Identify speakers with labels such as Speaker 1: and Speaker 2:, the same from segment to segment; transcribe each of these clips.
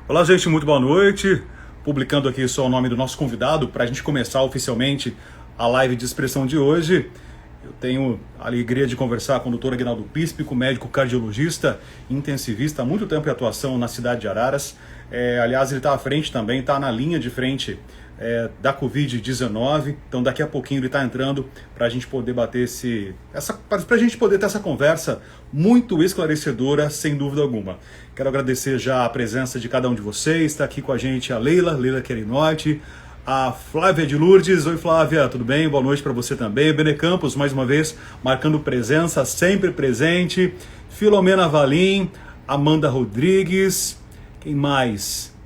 Speaker 1: Olá, gente, muito boa noite. Publicando aqui só o nome do nosso convidado para a gente começar oficialmente a live de expressão de hoje. Eu tenho a alegria de conversar com o Dr. Aguinaldo Píspico, médico cardiologista, intensivista, há muito tempo em atuação na cidade de Araras. Aliás, ele está à frente também, está na linha de frente da Covid-19. Então, daqui a pouquinho ele está entrando para a gente poder bater para a gente poder ter essa conversa muito esclarecedora, sem dúvida alguma. Quero agradecer já a presença de cada um de vocês. Está aqui com a gente a Leila Querinotti, a Flávia de Lourdes. Oi, Flávia, tudo bem? Boa noite para você também. Bene Campos, mais uma vez, marcando presença, sempre presente. Filomena Valim, Amanda Rodrigues, quem mais?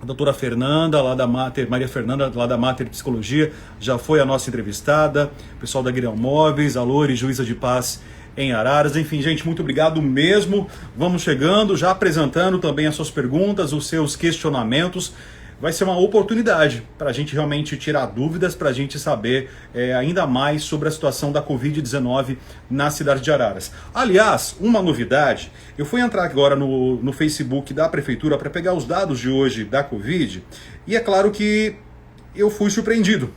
Speaker 1: A doutora Fernanda, lá da Mater, Maria Fernanda, lá da Mater Psicologia, já foi a nossa entrevistada. Pessoal da Guilherme Móveis, a Lore, juíza de paz em Araras. Enfim, gente, muito obrigado mesmo. Vamos chegando, já apresentando também as suas perguntas, os seus questionamentos. Vai ser uma oportunidade para a gente realmente tirar dúvidas, para a gente saber ainda mais sobre a situação da Covid-19 na cidade de Araras. Aliás, uma novidade, eu fui entrar agora no Facebook da Prefeitura para pegar os dados de hoje da Covid, e é claro que eu fui surpreendido,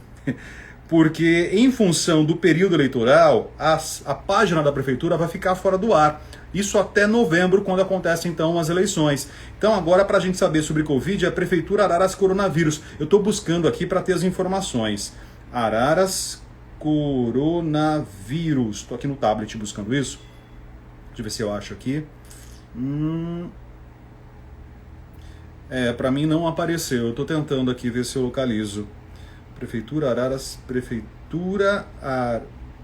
Speaker 1: porque em função do período eleitoral, a página da Prefeitura vai ficar fora do ar. Isso até novembro, quando acontecem então as eleições. Então agora, para a gente saber sobre Covid, é a Prefeitura Araras Coronavírus. Eu estou buscando aqui para ter as informações. Araras Coronavírus. Estou aqui no tablet buscando isso. Deixa eu ver se eu acho aqui. Para mim não apareceu. Eu estou tentando aqui ver se eu localizo. Prefeitura Araras,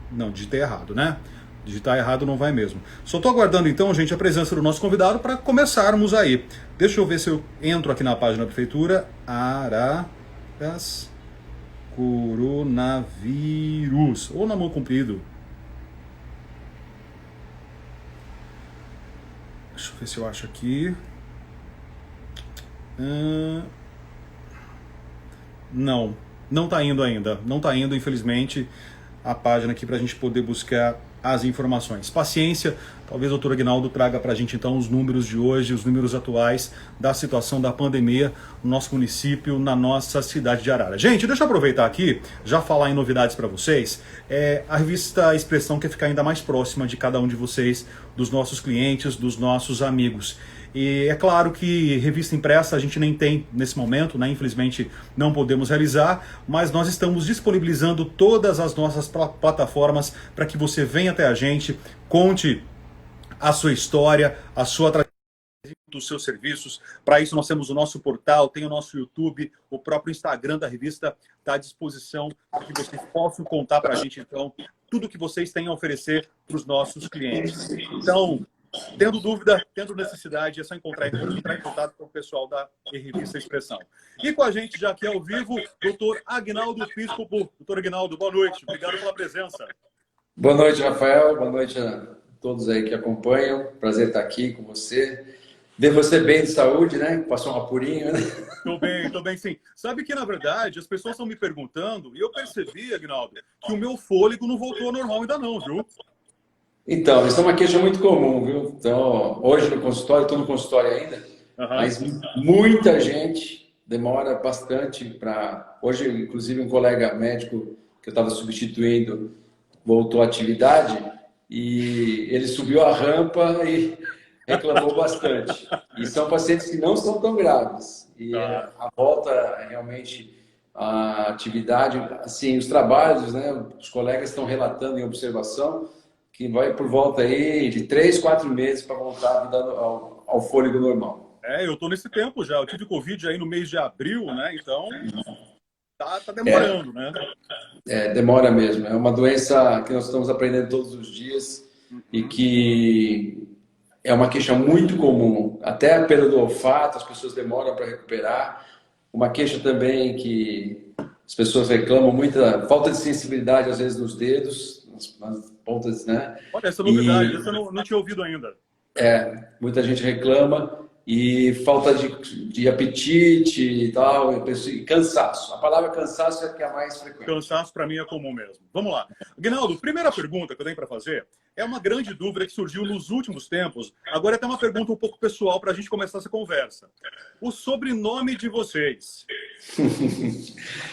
Speaker 1: Não, digitei errado, né? Digitar errado não vai mesmo. Só estou aguardando então, gente, a presença do nosso convidado para começarmos aí. Deixa eu ver se eu entro aqui na página da Prefeitura. Araras Coronavírus. Ou na mão comprido. Deixa eu ver se eu acho aqui. Não está indo ainda. Não está indo, infelizmente, a página aqui para a gente poder buscar as informações. Paciência, talvez o doutor Aguinaldo traga para a gente então os números de hoje, os números atuais da situação da pandemia no nosso município, na nossa cidade de Araras. Gente, deixa eu aproveitar aqui, já falar em novidades para vocês. A revista Expressão quer ficar ainda mais próxima de cada um de vocês, dos nossos clientes, dos nossos amigos. E é claro que revista impressa a gente nem tem nesse momento, né? Infelizmente não podemos realizar, mas nós estamos disponibilizando todas as nossas plataformas para que você venha até a gente, conte a sua história, a sua trajetória, dos seus serviços. Para isso nós temos o nosso portal, tem o nosso YouTube, o próprio Instagram da revista está à disposição para que vocês possam contar para a gente então tudo que vocês têm a oferecer para os nossos clientes. Então, tendo dúvida, tendo necessidade, é só entrar em contato com o pessoal da Revista Expressão. E com a gente já aqui ao vivo, doutor Aguinaldo Píspico. Doutor Aguinaldo, boa noite. Obrigado pela presença.
Speaker 2: Boa noite, Rafael. Boa noite a todos aí que acompanham. Prazer estar aqui com você. Ver você bem de saúde, né? Passou um apurinho, né?
Speaker 1: Tô bem sim. Sabe que, na verdade, as pessoas estão me perguntando, e eu percebi, Aguinaldo, que o meu fôlego não voltou ao normal ainda não, viu?
Speaker 2: Então, isso é uma queixa muito comum, viu? Então, hoje no consultório, estou no consultório ainda, mas muita gente demora bastante para... Hoje, inclusive, um colega médico que eu estava substituindo voltou à atividade e ele subiu a rampa e reclamou bastante. E são pacientes que não são tão graves. E a volta, realmente, a atividade, assim, os trabalhos, né? Os colegas estão relatando em observação que vai por volta aí de 3, 4 meses para voltar a vida ao fôlego normal.
Speaker 1: Eu tô nesse tempo já. Eu tive Covid aí no mês de abril, né? Então, tá demorando, né?
Speaker 2: Demora mesmo. É uma doença que nós estamos aprendendo todos os dias e que é uma queixa muito comum. Até a perda do olfato, as pessoas demoram para recuperar. Uma queixa também que as pessoas reclamam, muita falta de sensibilidade, às vezes, nos dedos, nas pontas, né?
Speaker 1: Olha, essa novidade, essa eu não tinha ouvido ainda.
Speaker 2: Muita gente reclama e falta de apetite e tal, e cansaço. A palavra cansaço é a que é a mais frequente.
Speaker 1: Cansaço para mim é comum mesmo. Vamos lá. Aguinaldo, primeira pergunta que eu tenho para fazer é uma grande dúvida que surgiu nos últimos tempos. Agora é até uma pergunta um pouco pessoal para a gente começar essa conversa. O sobrenome de vocês.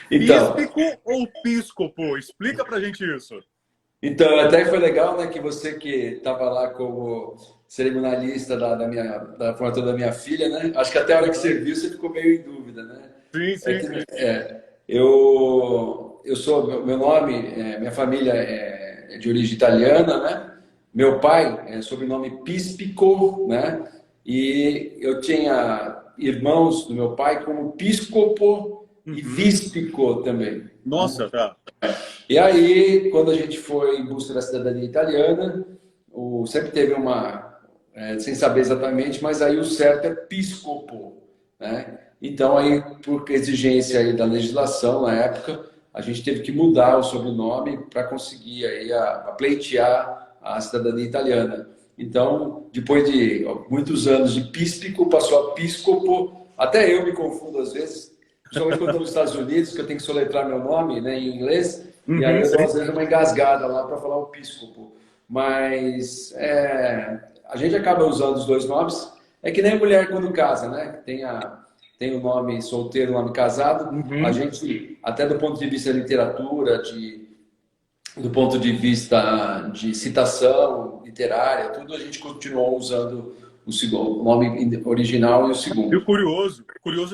Speaker 2: Então,
Speaker 1: Píspico ou Piscopo? Explica para a gente isso.
Speaker 2: então, até foi legal, né, que você que estava lá como cerimonialista da formatura da minha filha, né? Acho que até a hora que você viu, você ficou meio em dúvida, né?
Speaker 1: Sim, sim.
Speaker 2: Eu sou, meu nome, minha família é de origem italiana, né? Meu pai é sobrenome Pispico, né? E eu tinha irmãos do meu pai como Piscopo e Víspico também.
Speaker 1: Nossa, tá.
Speaker 2: E aí, quando a gente foi em busca da cidadania italiana, sempre teve sem saber exatamente, mas aí o certo é Piscopo, né? Então, aí, por exigência aí da legislação na época, a gente teve que mudar o sobrenome para conseguir aí a pleitear a cidadania italiana. Então, depois de muitos anos de Píspico, passou a Piscopo. Até eu me confundo às vezes, principalmente quando estou nos Estados Unidos, que eu tenho que soletrar meu nome, né, em inglês, e aí eu dou às vezes uma engasgada lá para falar o Piscopo. Mas a gente acaba usando os dois nomes. É que nem a mulher quando casa, né? Tem o nome solteiro, o nome casado. A gente, até do ponto de vista da literatura, do ponto de vista de citação literária, tudo, a gente continuou usando o nome original e o segundo.
Speaker 1: E o curioso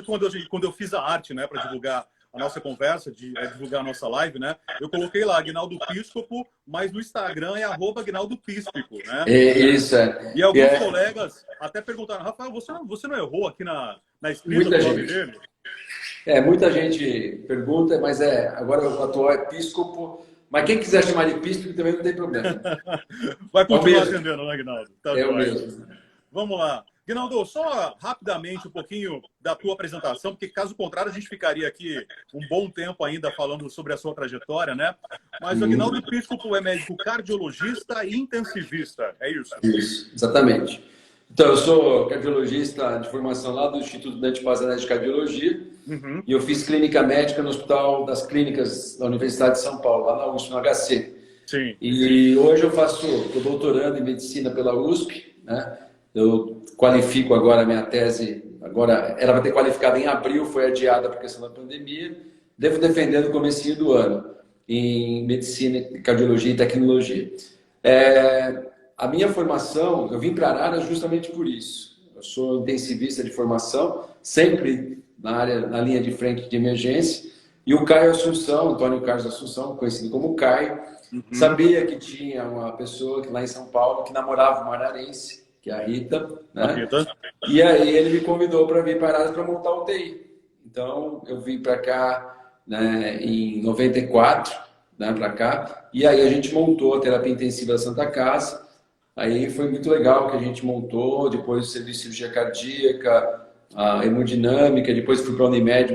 Speaker 1: é quando eu fiz a arte, né, para divulgar a nossa conversa, divulgar a nossa live, né, eu coloquei lá Aguinaldo Piscopo, mas no Instagram é @Aguinaldo Píspico, né?
Speaker 2: Isso,
Speaker 1: E alguns colegas até perguntaram, Rafael, você não errou aqui na escrita do nome dele?
Speaker 2: Muita gente pergunta, mas agora o atual é Piscopo, mas quem quiser chamar de Píspico também não tem problema.
Speaker 1: Vai continuar atendendo, né, Aguinaldo? Tá
Speaker 2: o mesmo.
Speaker 1: Vamos lá. Aguinaldo, só rapidamente um pouquinho da tua apresentação, porque caso contrário a gente ficaria aqui um bom tempo ainda falando sobre a sua trajetória, né? Mas o Aguinaldo Piscopo é médico cardiologista e intensivista, é isso?
Speaker 2: Isso, exatamente. Então, eu sou cardiologista de formação lá do Instituto Dante Pazanese de Cardiologia e eu fiz clínica médica no Hospital das Clínicas da Universidade de São Paulo, lá na USP, no HC.
Speaker 1: Sim.
Speaker 2: E hoje estou doutorando em medicina pela USP, né? Eu qualifico agora a minha tese, agora ela vai ter qualificado em abril, foi adiada por questão da pandemia. Devo defender no comecinho do ano, em medicina, cardiologia e tecnologia. A minha formação, eu vim para Arara justamente por isso. Eu sou intensivista de formação, sempre na linha de frente de emergência. E o Caio Assunção, Antônio Carlos Assunção, conhecido como Caio, sabia que tinha uma pessoa lá em São Paulo que namorava uma ararense, que é a Rita, né? E aí ele me convidou para vir para Arara para montar o UTI. Então eu vim para cá, né, em 94, né, para cá, e aí a gente montou a terapia intensiva da Santa Casa. Aí foi muito legal que a gente montou, depois o serviço de cirurgia cardíaca, a hemodinâmica, depois fui para a Unimed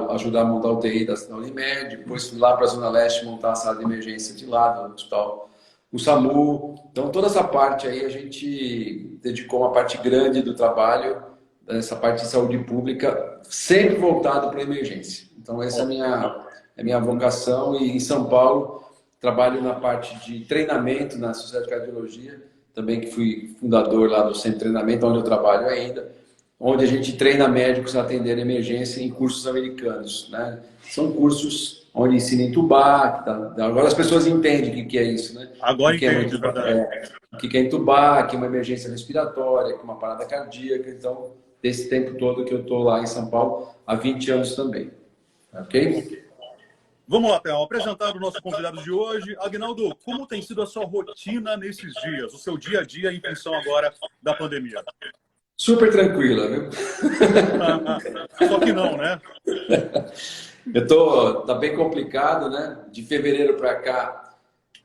Speaker 2: ajudar a montar o UTI da Unimed, depois fui lá para a Zona Leste montar a sala de emergência de lá do hospital, o SAMU. Então toda essa parte aí a gente dedicou uma parte grande do trabalho, essa parte de saúde pública, sempre voltado para a emergência. Então essa é a minha vocação, e em São Paulo trabalho na parte de treinamento na Sociedade de Cardiologia, também que fui fundador lá do centro de treinamento, onde eu trabalho ainda, onde a gente treina médicos a atender emergência em cursos americanos, né? São cursos onde ensina a entubar, agora as pessoas entendem o que é isso, né?
Speaker 1: Agora entende,
Speaker 2: o que é entubar, que é uma emergência respiratória, que é uma parada cardíaca. Então, desse tempo todo que eu estou lá em São Paulo, há 20 anos também. Ok?
Speaker 1: Vamos lá, Theo. Apresentar o nosso convidado de hoje. Aguinaldo, como tem sido a sua rotina nesses dias? O seu dia a dia em função agora da pandemia?
Speaker 2: Super tranquila, viu?
Speaker 1: Só que não, né?
Speaker 2: Tá bem complicado, né? De fevereiro para cá.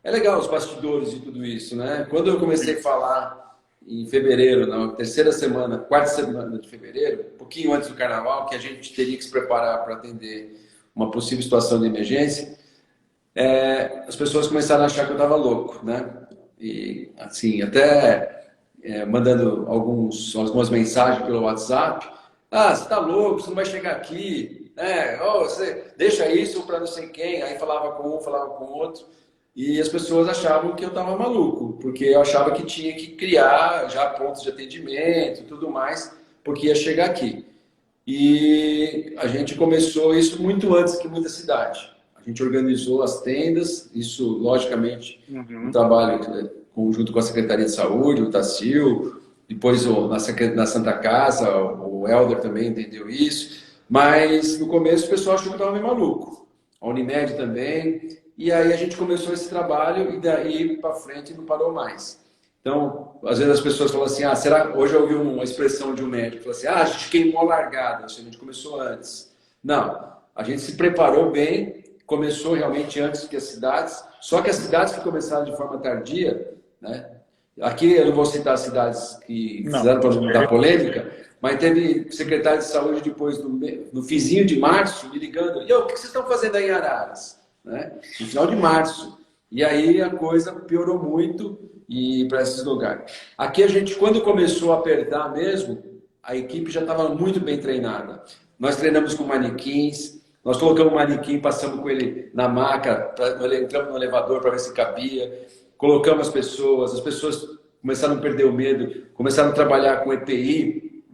Speaker 2: É legal os bastidores de tudo isso, né? Quando eu comecei a falar em fevereiro, na terceira semana, quarta semana de fevereiro, um pouquinho antes do carnaval, que a gente teria que se preparar para atender uma possível situação de emergência, as pessoas começaram a achar que eu estava louco, né? E, assim, até mandando algumas mensagens pelo WhatsApp. Ah, você tá louco, você não vai chegar aqui. Você deixa isso para não sei quem. Aí falava com um, falava com outro. E as pessoas achavam que eu estava maluco, porque eu achava que tinha que criar já pontos de atendimento e tudo mais, porque ia chegar aqui. E a gente começou isso muito antes que muita cidade. A gente organizou as tendas, isso, logicamente, um trabalho conjunto com a Secretaria de Saúde, o Tacil, depois na Santa Casa, o Helder também entendeu isso. Mas no começo o pessoal achou que eu estava meio maluco. A Unimed também. E aí a gente começou esse trabalho e daí para frente não parou mais. Então, às vezes as pessoas falam assim, hoje eu ouvi uma expressão de um médico, falou assim, a gente queimou a largada, a gente começou antes. Não, a gente se preparou bem, começou realmente antes que as cidades, só que as cidades que começaram de forma tardia, né? Aqui eu não vou citar as cidades que fizeram para não dar polêmica, mas teve secretário de saúde depois, no finzinho de março, me ligando, o que vocês estão fazendo aí em Araras? Né? No final de março. E aí a coisa piorou muito e para esses lugares. Aqui a gente, quando começou a apertar mesmo, a equipe já estava muito bem treinada. Nós treinamos com manequins, nós colocamos um manequim, passamos com ele na maca, entramos no elevador para ver se cabia, colocamos as pessoas começaram a perder o medo, começaram a trabalhar com EPI,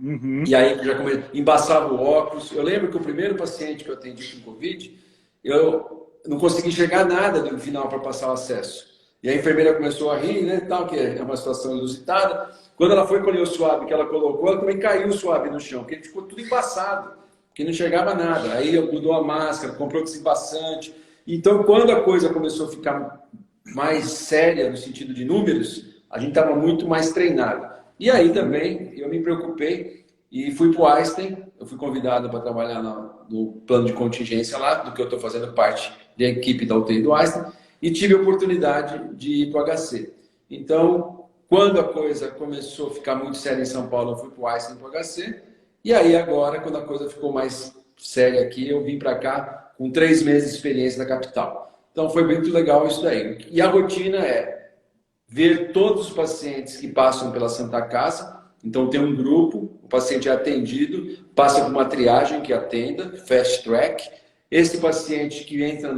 Speaker 2: e aí já embaçava o óculos. Eu lembro que o primeiro paciente que eu atendi com Covid, eu não consegui enxergar nada no final para passar o acesso. E a enfermeira começou a rir, né, tal, que é uma situação inusitada. Quando ela foi colher o suave que ela colocou, ela também caiu o suave no chão, porque ele ficou tudo embaçado, porque não enxergava nada. Aí mudou a máscara, comprou desembaçante. Então, quando a coisa começou a ficar mais séria no sentido de números, a gente estava muito mais treinado. E aí também eu me preocupei e fui para o Einstein. Eu fui convidado para trabalhar no plano de contingência lá, do que eu estou fazendo parte da equipe da UTI do Einstein, e tive a oportunidade de ir para o HC. Então, quando a coisa começou a ficar muito séria em São Paulo, eu fui para o Einstein para o HC, e aí agora, quando a coisa ficou mais séria aqui, eu vim para cá com 3 meses de experiência na capital. Então foi muito legal isso daí. E a rotina é ver todos os pacientes que passam pela Santa Casa. Então tem um grupo, o paciente é atendido, passa por uma triagem que atenda, fast track. Esse paciente que entra,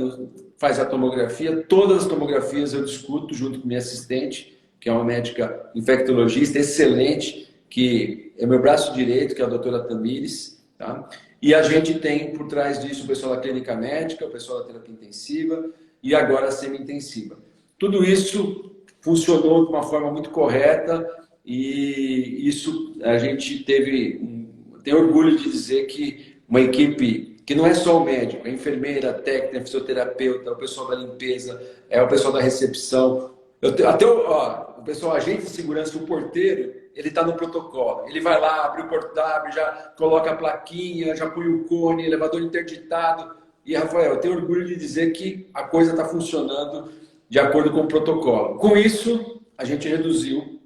Speaker 2: faz a tomografia, todas as tomografias eu discuto junto com minha assistente, que é uma médica infectologista excelente, que é meu braço direito, que é a doutora Tamires, tá? E a gente tem por trás disso o pessoal da clínica médica, o pessoal da terapia intensiva e agora a semi-intensiva. Tudo isso funcionou de uma forma muito correta e isso a gente tem orgulho de dizer que uma equipe que não é só o médico, a enfermeira, a técnica, a fisioterapeuta, o pessoal da limpeza, o pessoal da recepção, o pessoal, agente de segurança, o porteiro, ele está no protocolo. Ele vai lá, abre o portátil, já coloca a plaquinha, já põe o cone, elevador interditado. E, Rafael, eu tenho orgulho de dizer que a coisa está funcionando de acordo com o protocolo. Com isso, a gente reduziu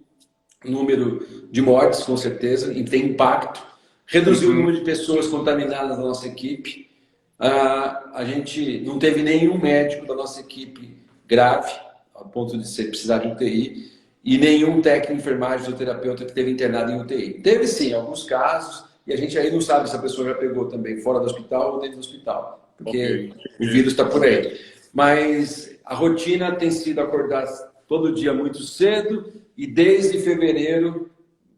Speaker 2: o número de mortes, com certeza, e tem impacto. Reduziu o número de pessoas contaminadas na nossa equipe. A gente não teve nenhum médico da nossa equipe grave, a ponto de precisar de UTI, e nenhum técnico de enfermagem ou terapeuta que teve internado em UTI. Teve sim alguns casos, e a gente aí não sabe se a pessoa já pegou também fora do hospital ou dentro do hospital, porque o vírus está por aí. Mas a rotina tem sido acordar todo dia muito cedo e desde fevereiro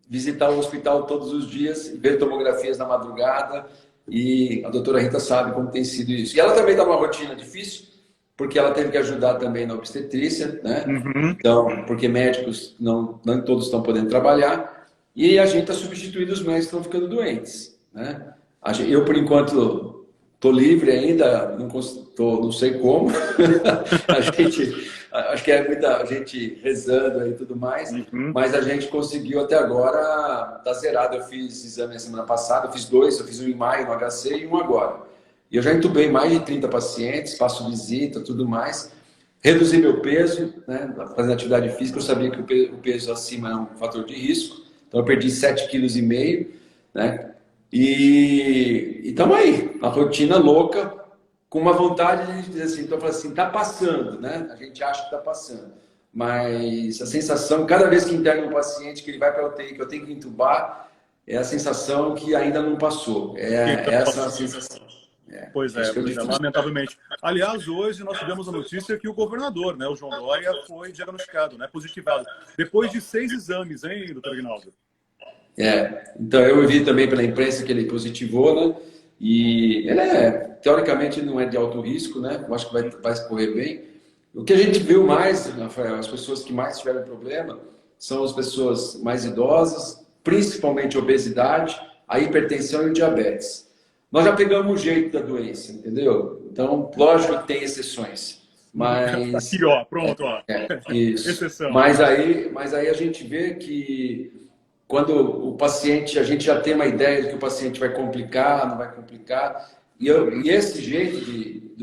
Speaker 2: visitar o hospital todos os dias, ver tomografias na madrugada, e a doutora Rita sabe como tem sido isso. E ela também está numa rotina difícil, porque ela teve que ajudar também na obstetrícia, né? Então, porque médicos não todos estão podendo trabalhar, e a gente está substituindo os médicos que estão ficando doentes, né? Eu, por enquanto, estou livre ainda, não sei como. Acho que é muita gente rezando e tudo mais, mas a gente conseguiu até agora, tá zerado. Eu fiz exame na semana passada, eu fiz 2, eu fiz um em maio no HC e um agora. E eu já entubei mais de 30 pacientes, faço visita, tudo mais. Reduzi meu peso, né? Fazendo atividade física, eu sabia que o peso acima é um fator de risco. Então eu perdi 7,5 kg, né? E estamos aí, uma rotina louca, com uma vontade de dizer assim, então eu falo assim, tá passando, né? A gente acha que tá passando. mas a sensação, cada vez que interna um paciente, que ele vai para a UTI, que eu tenho que entubar, é a sensação que ainda não passou. Essa a sensação.
Speaker 1: Pois é, lamentavelmente. Aliás, hoje nós tivemos a notícia que o governador, né, o João Dória, foi diagnosticado, né, positivado, depois de 6 exames, hein, doutor Aguinaldo?
Speaker 2: Então eu vi também pela imprensa que ele positivou, né, e ele teoricamente não é de alto risco, né, eu acho que vai correr bem. O que a gente viu mais, Rafael, as pessoas que mais tiveram problema são as pessoas mais idosas, principalmente obesidade, a hipertensão e o diabetes. Nós já pegamos o jeito da doença, entendeu? Então, lógico que tem exceções, mas...
Speaker 1: Aqui, ó, pronto, ó.
Speaker 2: Isso.
Speaker 1: Exceção.
Speaker 2: Mas aí a gente vê que quando o paciente, a gente já tem uma ideia de que o paciente vai complicar, não vai complicar, e esse jeito,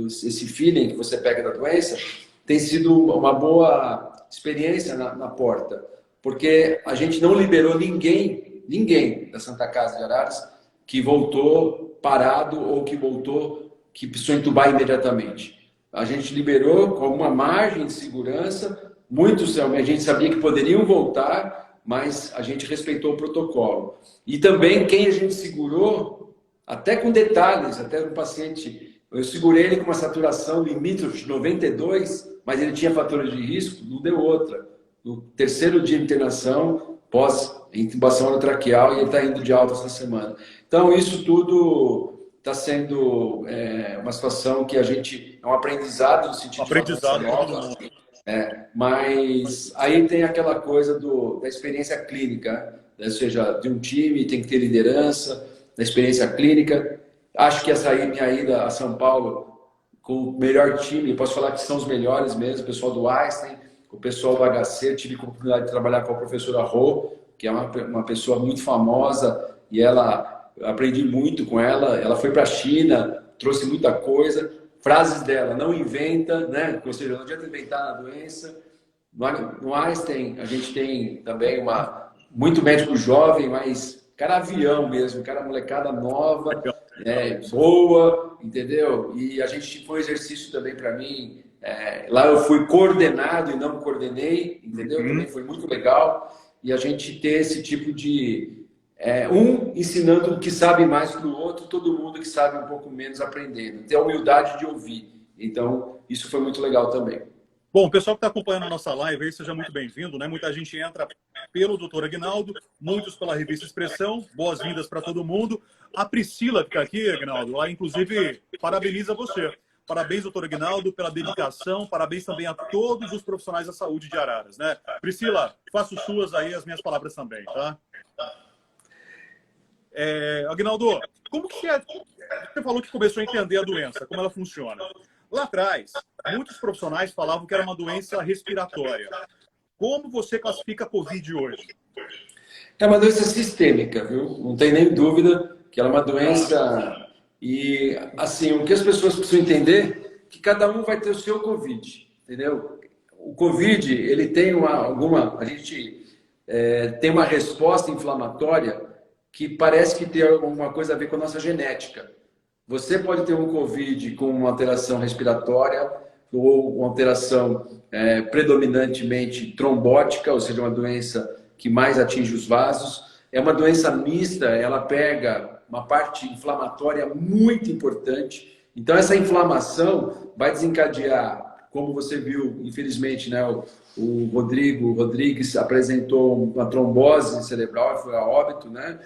Speaker 2: esse feeling que você pega da doença, tem sido uma boa experiência na porta, porque a gente não liberou ninguém da Santa Casa de Araras que voltou parado ou que precisou entubar imediatamente. A gente liberou com uma margem de segurança, muitos a gente sabia que poderiam voltar, mas a gente respeitou o protocolo. E também quem a gente segurou, até com detalhes, até no paciente, eu segurei ele com uma saturação limítrofe de 92, mas ele tinha fatores de risco, não deu outra. No terceiro dia de internação, pós-intubação orotraqueal, e ele está indo de alta essa semana. Então, isso tudo está sendo uma situação que a gente... É um aprendizado no sentido
Speaker 1: aprendizado
Speaker 2: de nova. Mas aí tem aquela coisa da experiência clínica, né? Ou seja, de um time tem que ter liderança, da experiência clínica. Acho que minha ida a São Paulo com o melhor time, posso falar que são os melhores mesmo, o pessoal do Einstein, o pessoal do HC, tive a oportunidade de trabalhar com a professora Rô, que é uma pessoa muito famosa, e aprendi muito com ela. Ela foi para a China, trouxe muita coisa. Frases dela, não inventa, né? Ou seja, não adianta inventar na doença. No Einstein, a gente tem também muito médico jovem, mas cara avião mesmo, cara molecada nova, boa, entendeu? E a gente foi um exercício também para mim. Lá eu fui coordenado e não coordenei, entendeu? Também foi muito legal. E a gente ter esse tipo de... um ensinando o que sabe mais que o outro, todo mundo que sabe um pouco menos aprendendo. Ter a humildade de ouvir. Então, isso foi muito legal também.
Speaker 1: Bom, o pessoal que está acompanhando a nossa live aí, seja muito bem-vindo, né? Muita gente entra pelo doutor Aguinaldo, muitos pela revista Expressão. Boas-vindas para todo mundo. A Priscila que está aqui, Aguinaldo, ela inclusive parabeniza você. Parabéns, doutor Aguinaldo, pela dedicação. Parabéns também a todos os profissionais da saúde de Araras, né? Priscila, faço suas aí as minhas palavras também, tá? Aguinaldo, como que você falou que começou a entender a doença, como ela funciona? Lá atrás, muitos profissionais falavam que era uma doença respiratória. Como você classifica a Covid hoje?
Speaker 2: É uma doença sistêmica, viu? Não tem nem dúvida que ela é uma doença... E, assim, o que as pessoas precisam entender é que cada um vai ter o seu Covid, entendeu? O Covid, ele tem a gente tem uma resposta inflamatória que parece que tem alguma coisa a ver com a nossa genética. Você pode ter um Covid com uma alteração respiratória ou uma alteração predominantemente trombótica, ou seja, uma doença que mais atinge os vasos. É uma doença mista, ela pega uma parte inflamatória muito importante. Então, essa inflamação vai desencadear, como você viu, infelizmente, né, o Rodrigo Rodrigues apresentou uma trombose cerebral e foi a óbito, né?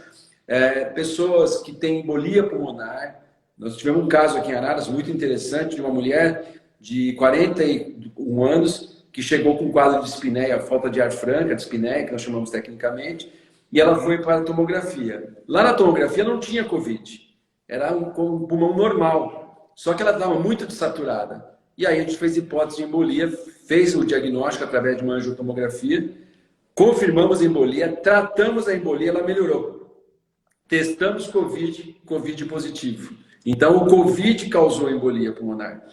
Speaker 2: Pessoas que têm embolia pulmonar. Nós tivemos um caso aqui em Araras muito interessante de uma mulher de 41 anos que chegou com um quadro de espinéia, falta de ar franca, de espinéia, que nós chamamos tecnicamente, e ela foi para a tomografia. Lá na tomografia não tinha Covid, era um pulmão normal, só que ela estava muito desaturada. E aí a gente fez hipótese de embolia, fez o diagnóstico através de uma angiotomografia, confirmamos a embolia, tratamos a embolia, ela melhorou. Testamos Covid positivo. Então, o Covid causou embolia pulmonar.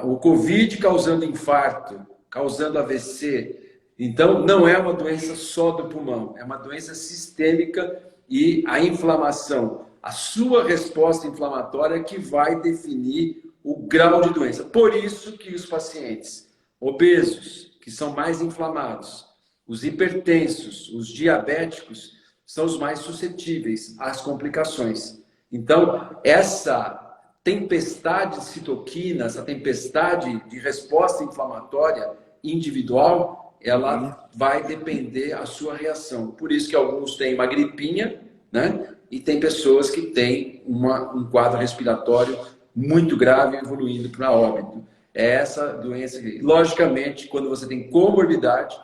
Speaker 2: O Covid causando infarto, causando AVC. Então, não é uma doença só do pulmão, é uma doença sistêmica e a inflamação, a sua resposta inflamatória que vai definir o grau de doença. Por isso que os pacientes obesos, que são mais inflamados, os hipertensos, os diabéticos, são os mais suscetíveis às complicações. Então, essa tempestade de citoquina, essa tempestade de resposta inflamatória individual, ela vai depender da sua reação. Por isso que alguns têm uma gripinha, né? E tem pessoas que têm um quadro respiratório muito grave, evoluindo para óbito. É essa doença aqui. Logicamente, quando você tem comorbidade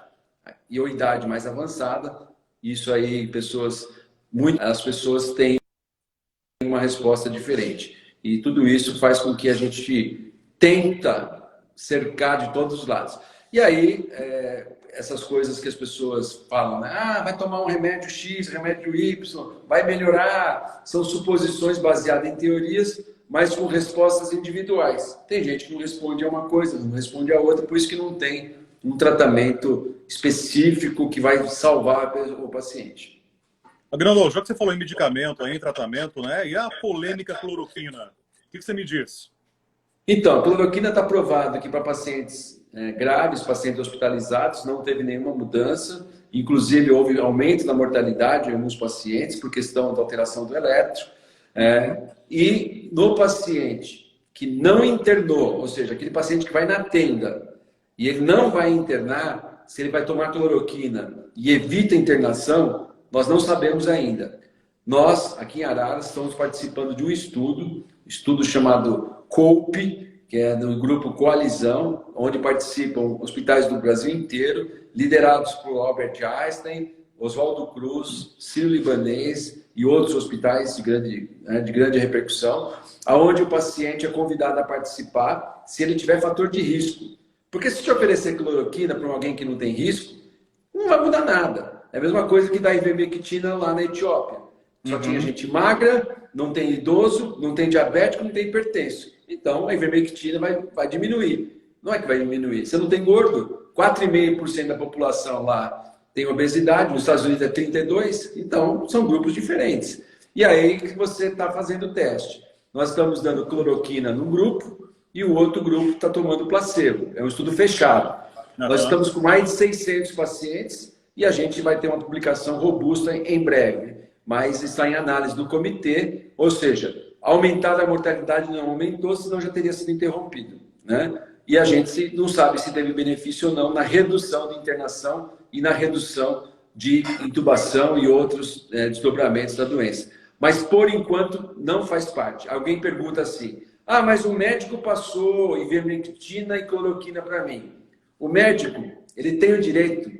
Speaker 2: e ou idade mais avançada, isso aí, as pessoas têm uma resposta diferente. E tudo isso faz com que a gente tenta cercar de todos os lados. E aí, essas coisas que as pessoas falam, né? Ah, vai tomar um remédio X, remédio Y, vai melhorar. São suposições baseadas em teorias, mas com respostas individuais. Tem gente que não responde a uma coisa, não responde a outra, por isso que não tem um tratamento específico que vai salvar o paciente.
Speaker 1: Agnaldo, já que você falou em medicamento, em tratamento, né? E a polêmica cloroquina? O que você me diz?
Speaker 2: Então, a cloroquina está provado que para pacientes graves, pacientes hospitalizados, não teve nenhuma mudança. Inclusive, houve aumento na mortalidade em alguns pacientes por questão da alteração do elétron. E no paciente que não internou, ou seja, aquele paciente que vai na tenda e ele não vai internar, se ele vai tomar cloroquina e evita a internação, nós não sabemos ainda. Nós, aqui em Araras, estamos participando de um estudo chamado COPE, que é do grupo Coalizão, onde participam hospitais do Brasil inteiro, liderados por Albert Einstein, Oswaldo Cruz, Sírio-Libanês e outros hospitais de grande repercussão, aonde o paciente é convidado a participar se ele tiver fator de risco. Porque se te oferecer cloroquina para alguém que não tem risco, não vai mudar nada. É a mesma coisa que da ivermectina lá na Etiópia. Só tinha gente magra, não tem idoso, não tem diabético, não tem hipertenso. Então, a ivermectina vai diminuir. Não é que vai diminuir. Você não tem gordo. 4,5% da população lá tem obesidade. Nos Estados Unidos é 32%. Então, são grupos diferentes. E aí que você está fazendo o teste. Nós estamos dando cloroquina num grupo e o outro grupo está tomando placebo. É um estudo fechado. Nós estamos com mais de 600 pacientes e a gente vai ter uma publicação robusta em breve. Mas está em análise do comitê, ou seja, aumentar a mortalidade não aumentou, senão já teria sido interrompido, né? E a gente não sabe se teve benefício ou não na redução de internação e na redução de intubação e outros desdobramentos da doença. Mas, por enquanto, não faz parte. Alguém pergunta assim, ah, mas o médico passou ivermectina e cloroquina para mim. O médico, ele tem o direito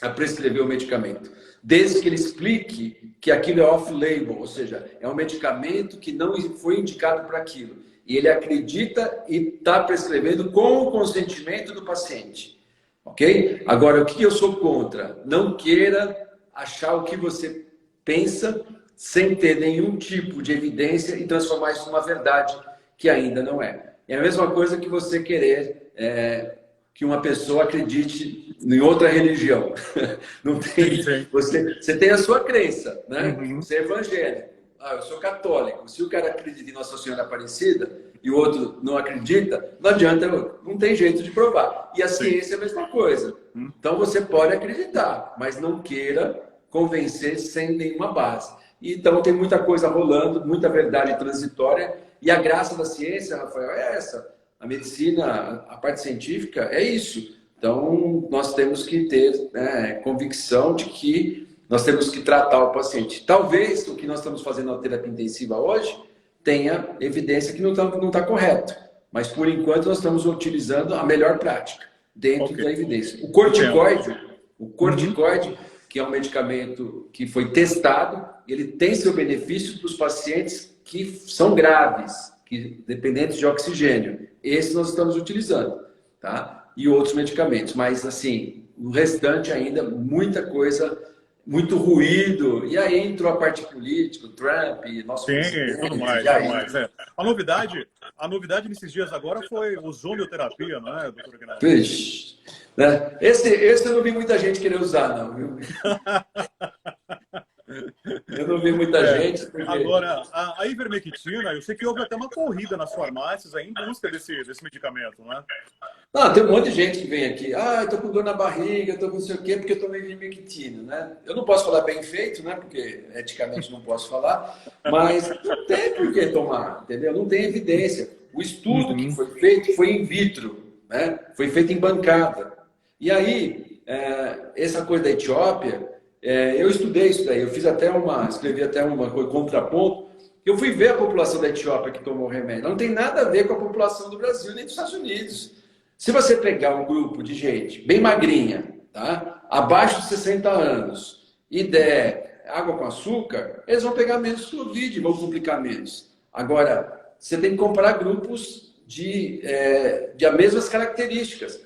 Speaker 2: a prescrever o medicamento, desde que ele explique que aquilo é off-label, ou seja, é um medicamento que não foi indicado para aquilo. E ele acredita e está prescrevendo com o consentimento do paciente. Ok? Agora, o que eu sou contra? Não queira achar o que você pensa sem ter nenhum tipo de evidência e transformar isso numa verdade que ainda não é. É a mesma coisa que você querer que uma pessoa acredite em outra religião. Não tem, você tem a sua crença, né? Você é evangélico. Ah, eu sou católico. Se o cara acredita em Nossa Senhora Aparecida e o outro não acredita, não adianta, não tem jeito de provar. E a ciência é a mesma coisa. Então você pode acreditar, mas não queira convencer sem nenhuma base. Então tem muita coisa rolando, muita verdade transitória, e a graça da ciência, Rafael, é essa. A medicina, a parte científica, é isso. Então, nós temos que ter convicção de que nós temos que tratar o paciente. Talvez o que nós estamos fazendo na terapia intensiva hoje tenha evidência que não está correto. Mas, por enquanto, nós estamos utilizando a melhor prática dentro da evidência. O corticoide, que é um medicamento que foi testado, ele tem seu benefício para os pacientes que são graves, dependentes de oxigênio. Esse nós estamos utilizando, tá? E outros medicamentos. Mas, assim, o restante ainda, muita coisa, muito ruído. E aí entrou a parte política, o Trump, nosso
Speaker 1: presidente. Tudo mais. A novidade nesses dias agora foi ozonioterapia, não é, doutor Agnaldo?
Speaker 2: Vixe, né? Esse eu não vi muita gente querer usar, não, viu? Eu não vi muita gente. Porque...
Speaker 1: Agora, a ivermectina, eu sei que houve até uma corrida nas farmácias aí em busca desse medicamento, não é?
Speaker 2: Não, tem um monte de gente que vem aqui. Ah, eu tô com dor na barriga, eu tô com não sei o quê, porque eu tomei ivermectina, né? Eu não posso falar bem feito, né? Porque eticamente não posso falar, mas não tem por que tomar, entendeu? Não tem evidência. O estudo que foi feito foi in vitro, né? Foi feito em bancada. E aí, essa coisa da Etiópia, eu estudei isso daí, eu fiz até escrevi até uma coisa, contraponto. Eu fui ver a população da Etiópia que tomou o remédio. Não tem nada a ver com a população do Brasil nem dos Estados Unidos. Se você pegar um grupo de gente bem magrinha, tá? Abaixo de 60 anos, e der água com açúcar, eles vão pegar menos Covid, vão complicar menos. Agora, você tem que comparar grupos de as mesmas características.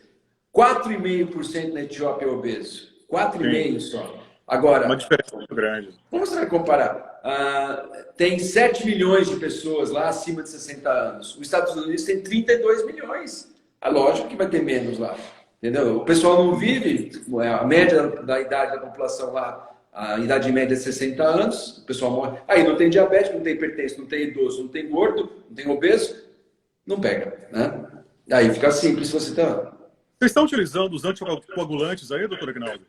Speaker 2: 4,5% na Etiópia é obeso. 4,5% só. Agora,
Speaker 1: uma diferença muito grande.
Speaker 2: Como você vai comparar? Tem 7 milhões de pessoas lá acima de 60 anos. Os Estados Unidos tem 32 milhões. É lógico que vai ter menos lá. Entendeu? O pessoal não vive, a média da idade da população lá, a idade média é 60 anos, o pessoal morre. Aí não tem diabetes, não tem hipertenso, não tem idoso, não tem gordo, não tem obeso, não pega, né? Aí fica simples se você tá...
Speaker 1: Vocês estão utilizando os anticoagulantes aí, doutor Aguinaldo?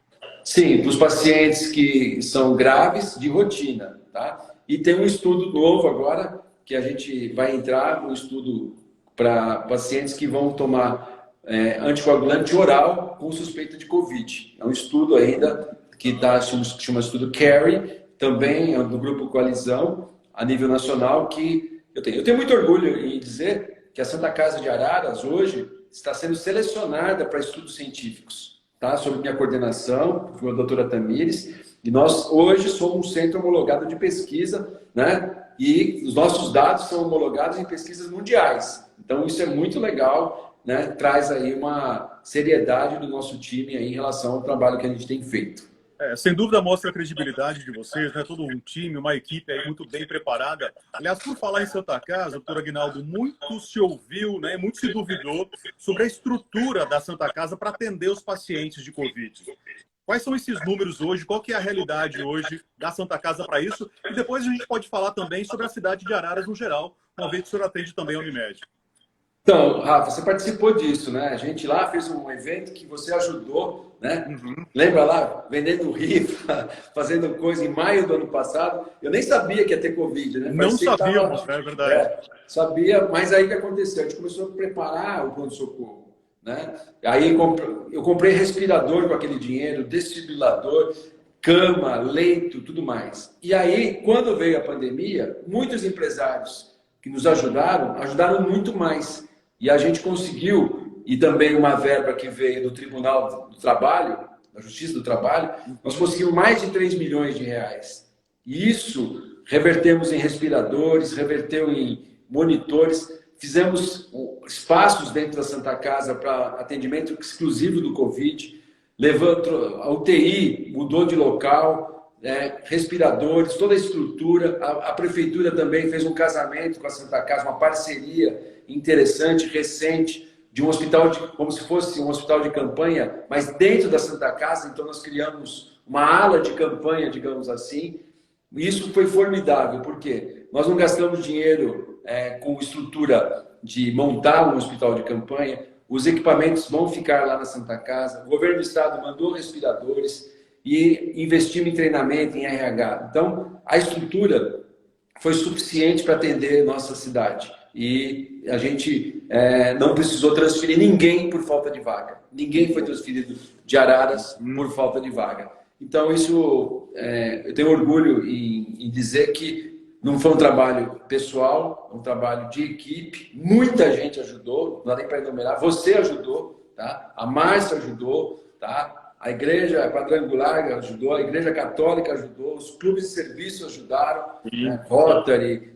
Speaker 2: Sim, para os pacientes que são graves de rotina, tá? E tem um estudo novo agora, que a gente vai entrar no estudo para pacientes que vão tomar anticoagulante oral com suspeita de Covid. É um estudo ainda que chama estudo CARRY, também é do grupo Coalizão, a nível nacional, que eu tenho muito orgulho em dizer que a Santa Casa de Araras, hoje, está sendo selecionada para estudos científicos, tá? Sob minha coordenação, com a doutora Tamires, e nós hoje somos um centro homologado de pesquisa, né? E os nossos dados são homologados em pesquisas mundiais. Então, isso é muito legal, né? Traz aí uma seriedade do nosso time aí em relação ao trabalho que a gente tem feito.
Speaker 1: Sem dúvida mostra a credibilidade de vocês, né? Todo um time, uma equipe aí muito bem preparada. Aliás, por falar em Santa Casa, doutor Aguinaldo, muito se ouviu, né? Muito se duvidou sobre a estrutura da Santa Casa para atender os pacientes de Covid. Quais são esses números hoje? Qual que é a realidade hoje da Santa Casa para isso? E depois a gente pode falar também sobre a cidade de Araras no geral, uma vez que o senhor atende também a Unimed.
Speaker 2: Então, Rafa, você participou disso, né? A gente lá fez um evento que você ajudou, né?
Speaker 1: Uhum.
Speaker 2: Lembra lá, vendendo rifa, fazendo coisa em maio do ano passado. Eu nem sabia que ia ter Covid, né?
Speaker 1: Não sabíamos, né? É verdade.
Speaker 2: Sabia, mas aí o que aconteceu? A gente começou a preparar o pronto-socorro, né? Aí eu comprei respirador com aquele dinheiro, desfibrilador, cama, leito, tudo mais. E aí, quando veio a pandemia, muitos empresários que nos ajudaram muito mais. E a gente conseguiu, e também uma verba que veio do Tribunal do Trabalho, da Justiça do Trabalho, nós conseguimos mais de 3 milhões de reais. E isso revertemos em respiradores, reverteu em monitores, fizemos espaços dentro da Santa Casa para atendimento exclusivo do Covid, a UTI mudou de local, respiradores, toda a estrutura. A prefeitura também fez um casamento com a Santa Casa, uma parceria interessante, recente, de um hospital, como se fosse um hospital de campanha, mas dentro da Santa Casa. Então nós criamos uma ala de campanha, digamos assim. Isso foi formidável, porque nós não gastamos dinheiro com estrutura de montar um hospital de campanha, os equipamentos vão ficar lá na Santa Casa, o governo do estado mandou respiradores e investimos em treinamento, em RH. Então, a estrutura foi suficiente para atender nossa cidade. E a gente não precisou transferir ninguém por falta de vaga. Ninguém foi transferido de Araras por falta de vaga. Então, isso eu tenho orgulho em dizer que não foi um trabalho pessoal, um trabalho de equipe. Muita gente ajudou, não dá nem para enumerar. Você ajudou, tá? A Márcia ajudou, tá? A Igreja Quadrangular ajudou, a Igreja Católica ajudou, os clubes de serviço ajudaram, né? Rotary.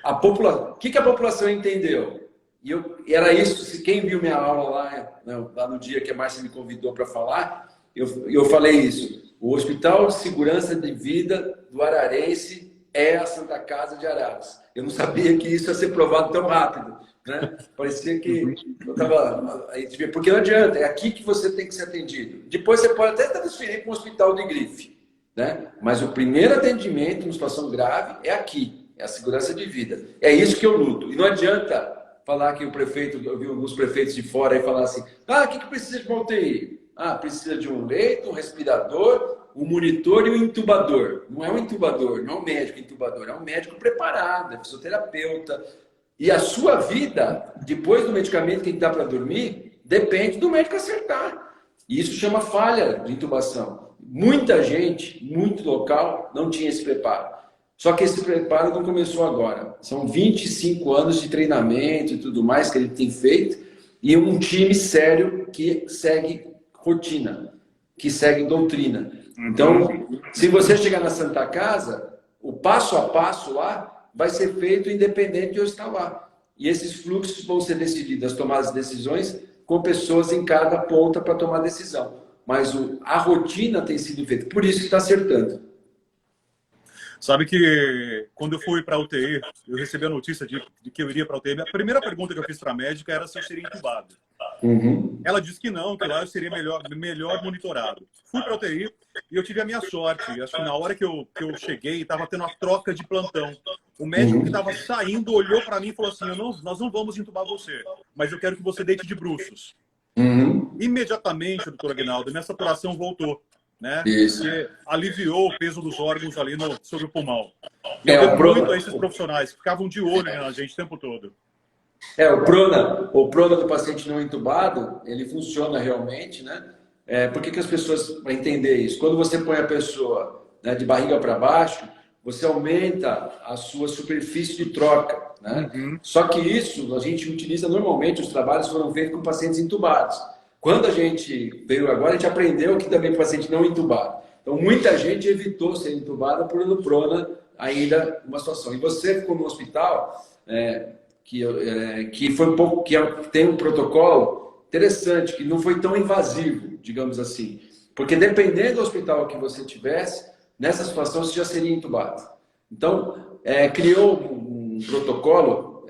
Speaker 2: O que a população entendeu? E era isso, se quem viu minha aula lá, né, lá no dia que a Márcia me convidou para falar, eu falei isso. O Hospital de Segurança de Vida do Ararense é a Santa Casa de Araras. Eu não sabia que isso ia ser provado tão rápido, né? Parecia que eu estava... Porque não adianta, é aqui que você tem que ser atendido. Depois você pode até transferir para um hospital de grife, né? Mas o primeiro atendimento em situação grave é aqui, é a segurança de vida. É isso que eu luto. E não adianta falar que o prefeito, eu vi alguns prefeitos de fora aí falar assim, o que precisa de uma UTI? Precisa de um leito, um respirador, um monitor e um intubador. Não é um intubador, não é um médico intubador, é um médico preparado, é fisioterapeuta. E a sua vida, depois do medicamento que dá para dormir, depende do médico acertar. E isso chama falha de intubação. Muita gente, muito local, não tinha esse preparo. Só que esse preparo não começou agora. São 25 anos de treinamento e tudo mais que ele tem feito e um time sério que segue rotina, que segue doutrina. Então, se você chegar na Santa Casa, o passo a passo lá vai ser feito independente de eu estar lá. E esses fluxos vão ser decididos, tomar as decisões com pessoas em cada ponta para tomar decisão. Mas a rotina tem sido feita, por isso que está acertando.
Speaker 1: Sabe que quando eu fui para a UTI, eu recebi a notícia de que eu iria para a UTI. A primeira pergunta que eu fiz para a médica era se eu seria intubado. Ela disse que não, que lá eu seria melhor monitorado. Fui para a UTI e eu tive a minha sorte. Acho que na hora que eu cheguei, estava tendo uma troca de plantão. O médico que estava saindo olhou para mim e falou assim, nós não vamos intubar você, mas eu quero que você deite de bruços. Imediatamente, doutor Aguinaldo, minha saturação voltou. Né? Porque aliviou o peso dos órgãos ali sobre o pulmão. E eu devo muito a esses profissionais que ficavam de olho na gente o tempo todo.
Speaker 2: O prona do paciente não entubado, ele funciona realmente, né? Por que as pessoas vão entender isso? Quando você põe a pessoa, né, de barriga para baixo, você aumenta a sua superfície de troca, né? Só que isso a gente utiliza normalmente, os trabalhos foram feitos com pacientes entubados. Quando a gente veio agora, a gente aprendeu que também o paciente não entubado. Então, muita gente evitou ser entubada por prona ainda uma situação. E você ficou no hospital, que foi um pouco, que tem um protocolo interessante, que não foi tão invasivo, digamos assim. Porque dependendo do hospital que você tivesse, nessa situação você já seria entubado. Então, criou um protocolo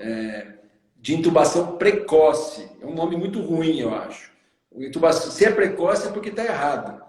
Speaker 2: de intubação precoce. É um nome muito ruim, eu acho. Intubação, se é precoce é porque está errado.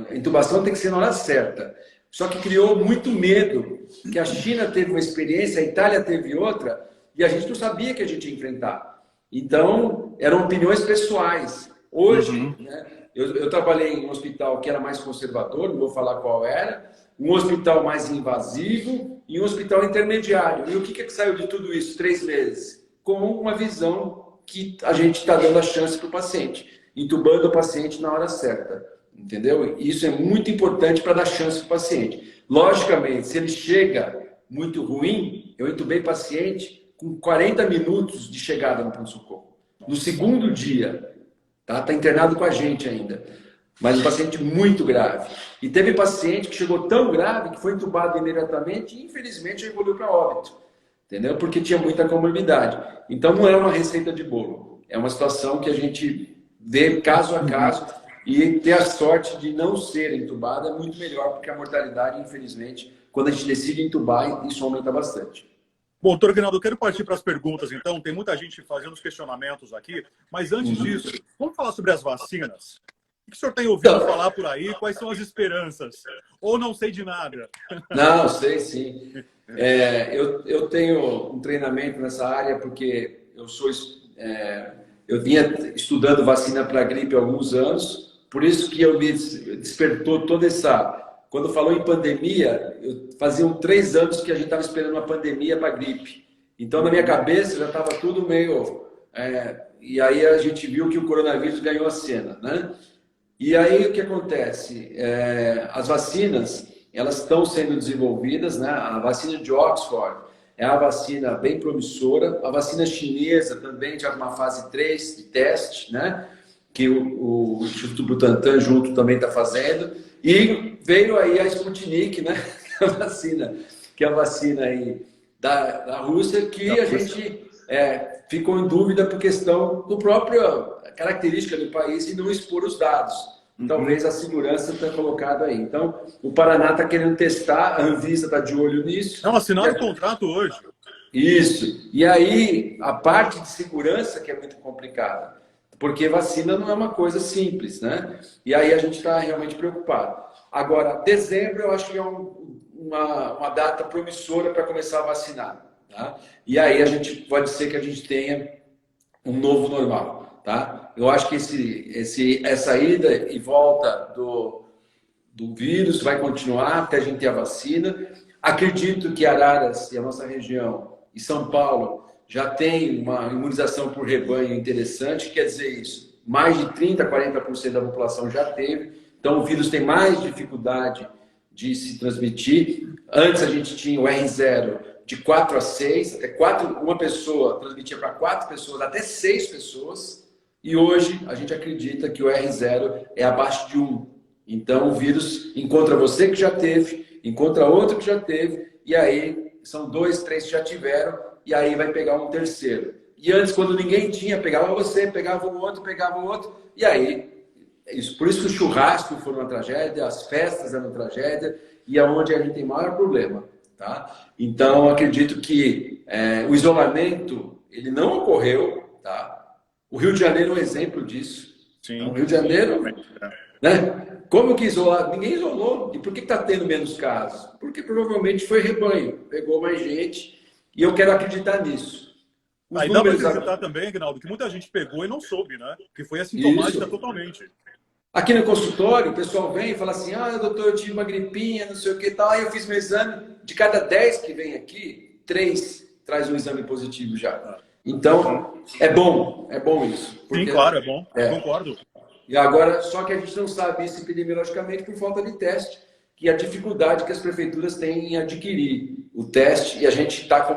Speaker 2: A intubação tem que ser na hora certa. Só que criou muito medo, que a China teve uma experiência, a Itália teve outra, e a gente não sabia que a gente ia enfrentar. Então, eram opiniões pessoais. Hoje, né, eu trabalhei em um hospital que era mais conservador, não vou falar qual era, um hospital mais invasivo e um hospital intermediário. E o que saiu de tudo isso? 3 meses. Com uma visão que a gente está dando a chance para o paciente. Intubando o paciente na hora certa, entendeu? Isso é muito importante para dar chance para o paciente. Logicamente, se ele chega muito ruim, eu intubei paciente com 40 minutos de chegada no pronto-socorro. No segundo dia, tá internado com a gente ainda, mas um paciente muito grave. E teve paciente que chegou tão grave que foi intubado imediatamente e, infelizmente, evoluiu para óbito, entendeu? Porque tinha muita comorbidade. Então, não é uma receita de bolo. É uma situação que a gente ver caso a caso e ter a sorte de não ser entubado é muito melhor, porque a mortalidade, infelizmente, quando a gente decide entubar, isso aumenta bastante.
Speaker 1: Bom, doutor Aguinaldo, eu quero partir para as perguntas, então. Tem muita gente fazendo os questionamentos aqui, mas antes disso, vamos falar sobre as vacinas. O que o senhor tem ouvido falar por aí? Quais são as esperanças? Ou não sei de nada?
Speaker 2: Não, sei sim. Eu tenho um treinamento nessa área porque eu vinha estudando vacina para gripe há alguns anos, por isso que eu me despertou toda essa... Quando falou em pandemia, faziam 3 anos que a gente estava esperando uma pandemia para gripe. Então, na minha cabeça, já estava tudo meio... e aí a gente viu que o coronavírus ganhou a cena, né? E aí o que acontece? As vacinas, elas estão sendo desenvolvidas, né? A vacina de Oxford é uma vacina bem promissora. A vacina chinesa também já numa fase 3 de teste, né? Que o Instituto Butantan junto também está fazendo. E veio aí a Sputnik, né? Que é a vacina aí da Rússia, que a gente ficou em dúvida por questão do próprio característica do país e não expor os dados. Talvez a segurança tenha colocado aí. Então, o Paraná está querendo testar, a Anvisa está de olho nisso.
Speaker 1: Não, assinaram o contrato hoje.
Speaker 2: Isso. E aí, a parte de segurança que é muito complicada, porque vacina não é uma coisa simples, né? E aí a gente está realmente preocupado. Agora, dezembro eu acho que é uma data promissora para começar a vacinar. Tá? E aí pode ser que a gente tenha um novo normal. Tá? Eu acho que essa ida e volta do vírus vai continuar até a gente ter a vacina. Acredito que Araras e a nossa região e São Paulo já tem uma imunização por rebanho interessante, quer dizer isso, mais de 30%, 40% da população já teve, então o vírus tem mais dificuldade de se transmitir. Antes a gente tinha o R0 de 4 a 6, uma pessoa transmitia para 4 pessoas, até 6 pessoas, e hoje a gente acredita que o R0 é abaixo de 1. Então o vírus encontra você que já teve, encontra outro que já teve, e aí são 2, 3 que já tiveram, e aí vai pegar um terceiro. E antes, quando ninguém tinha, pegava você, pegava o outro, e aí, por isso que o churrasco foi uma tragédia, as festas eram uma tragédia, e é onde a gente tem maior problema. Tá? Então, acredito que o isolamento, ele não ocorreu. Tá? O Rio de Janeiro é um exemplo disso.
Speaker 1: Sim.
Speaker 2: Então, o Rio de Janeiro, né? Como que isolar? Ninguém isolou. E por que está tendo menos casos? Porque provavelmente foi rebanho, pegou mais gente. E eu quero acreditar nisso.
Speaker 1: Aí dá para acreditar também, Aguinaldo, que muita gente pegou e não soube, né? Que foi assintomática totalmente.
Speaker 2: Aqui no consultório, o pessoal vem e fala assim, doutor, eu tive uma gripinha, não sei o que e tal. Aí eu fiz meu exame. De cada 10 que vem aqui, 3 traz um exame positivo já. Então, é bom isso.
Speaker 1: Porque, sim, claro, é bom. Concordo.
Speaker 2: E agora, só que a gente não sabe isso epidemiologicamente por falta de teste, que é a dificuldade que as prefeituras têm em adquirir o teste, e a gente está com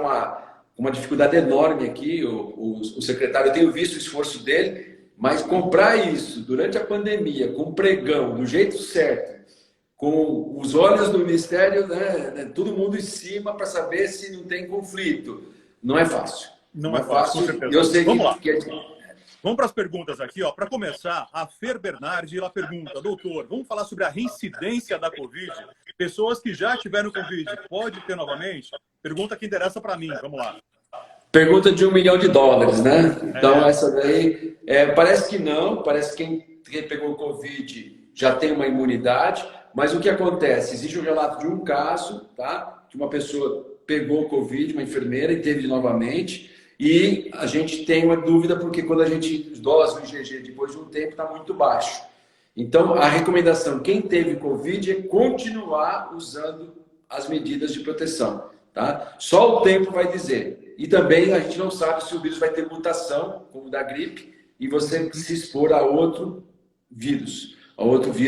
Speaker 2: uma dificuldade enorme aqui, o secretário, eu tenho visto o esforço dele, mas comprar isso durante a pandemia, com pregão, do jeito certo, com os olhos do Ministério, né, todo mundo em cima para saber se não tem conflito, não é fácil.
Speaker 1: Não é fácil, com certeza.
Speaker 2: Eu sei
Speaker 1: Vamos lá.
Speaker 2: Que
Speaker 1: Vamos para as perguntas aqui, ó. Para começar, a Fer Bernardi, ela pergunta, doutor, vamos falar sobre a reincidência da Covid? Pessoas que já tiveram Covid, pode ter novamente? Pergunta que interessa para mim, vamos lá.
Speaker 2: Pergunta de $1 milhão, né? Então, essa daí, parece que não, parece que quem pegou Covid já tem uma imunidade, mas o que acontece? Existe um relato de um caso, tá? Que uma pessoa pegou Covid, uma enfermeira, e teve novamente. E a gente tem uma dúvida porque quando a gente dose o IgG depois de um tempo está muito baixo. Então, a recomendação, quem teve Covid, é continuar usando as medidas de proteção. Tá? Só o tempo vai dizer. E também a gente não sabe se o vírus vai ter mutação, como da gripe, e você se expor a outro vírus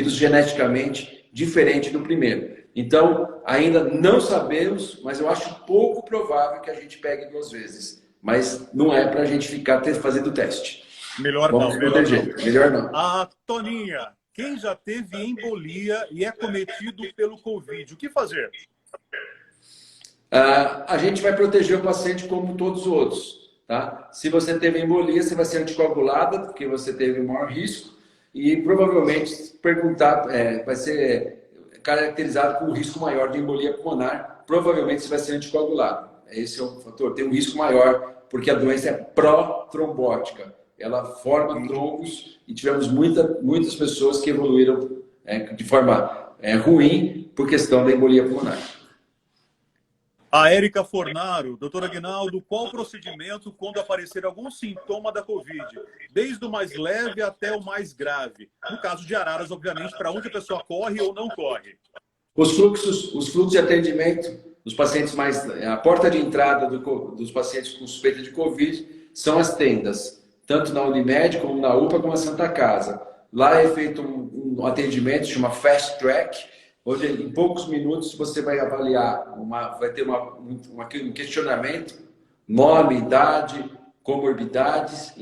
Speaker 2: geneticamente diferente do primeiro. Então, ainda não sabemos, mas eu acho pouco provável que a gente pegue 2 vezes. Mas não é para a gente ficar fazendo o teste.
Speaker 1: Melhor
Speaker 2: Vamos
Speaker 1: não.
Speaker 2: Melhor não.
Speaker 1: A Toninha, quem já teve embolia e é cometido pelo Covid, o que fazer?
Speaker 2: A gente vai proteger o paciente como todos os outros. Tá? Se você teve embolia, você vai ser anticoagulada, porque você teve o maior risco. E provavelmente vai ser caracterizado com um risco maior de embolia pulmonar. Provavelmente você vai ser anticoagulado. Esse é o fator. Tem um risco maior, porque a doença é pró-trombótica. Ela forma trombos e tivemos muitas pessoas que evoluíram de forma ruim por questão da embolia pulmonar.
Speaker 1: A Érica Fornaro, doutor Aguinaldo, qual o procedimento quando aparecer algum sintoma da Covid? Desde o mais leve até o mais grave. No caso de Araras, obviamente, para onde a pessoa corre ou não corre.
Speaker 2: Os fluxos de atendimento dos pacientes a porta de entrada dos pacientes com suspeita de Covid são as tendas, tanto na Unimed, como na UPA, como na Santa Casa. Lá é feito um atendimento, chama Fast Track, onde em poucos minutos você vai avaliar, vai ter um questionamento, nome, idade, comorbidades,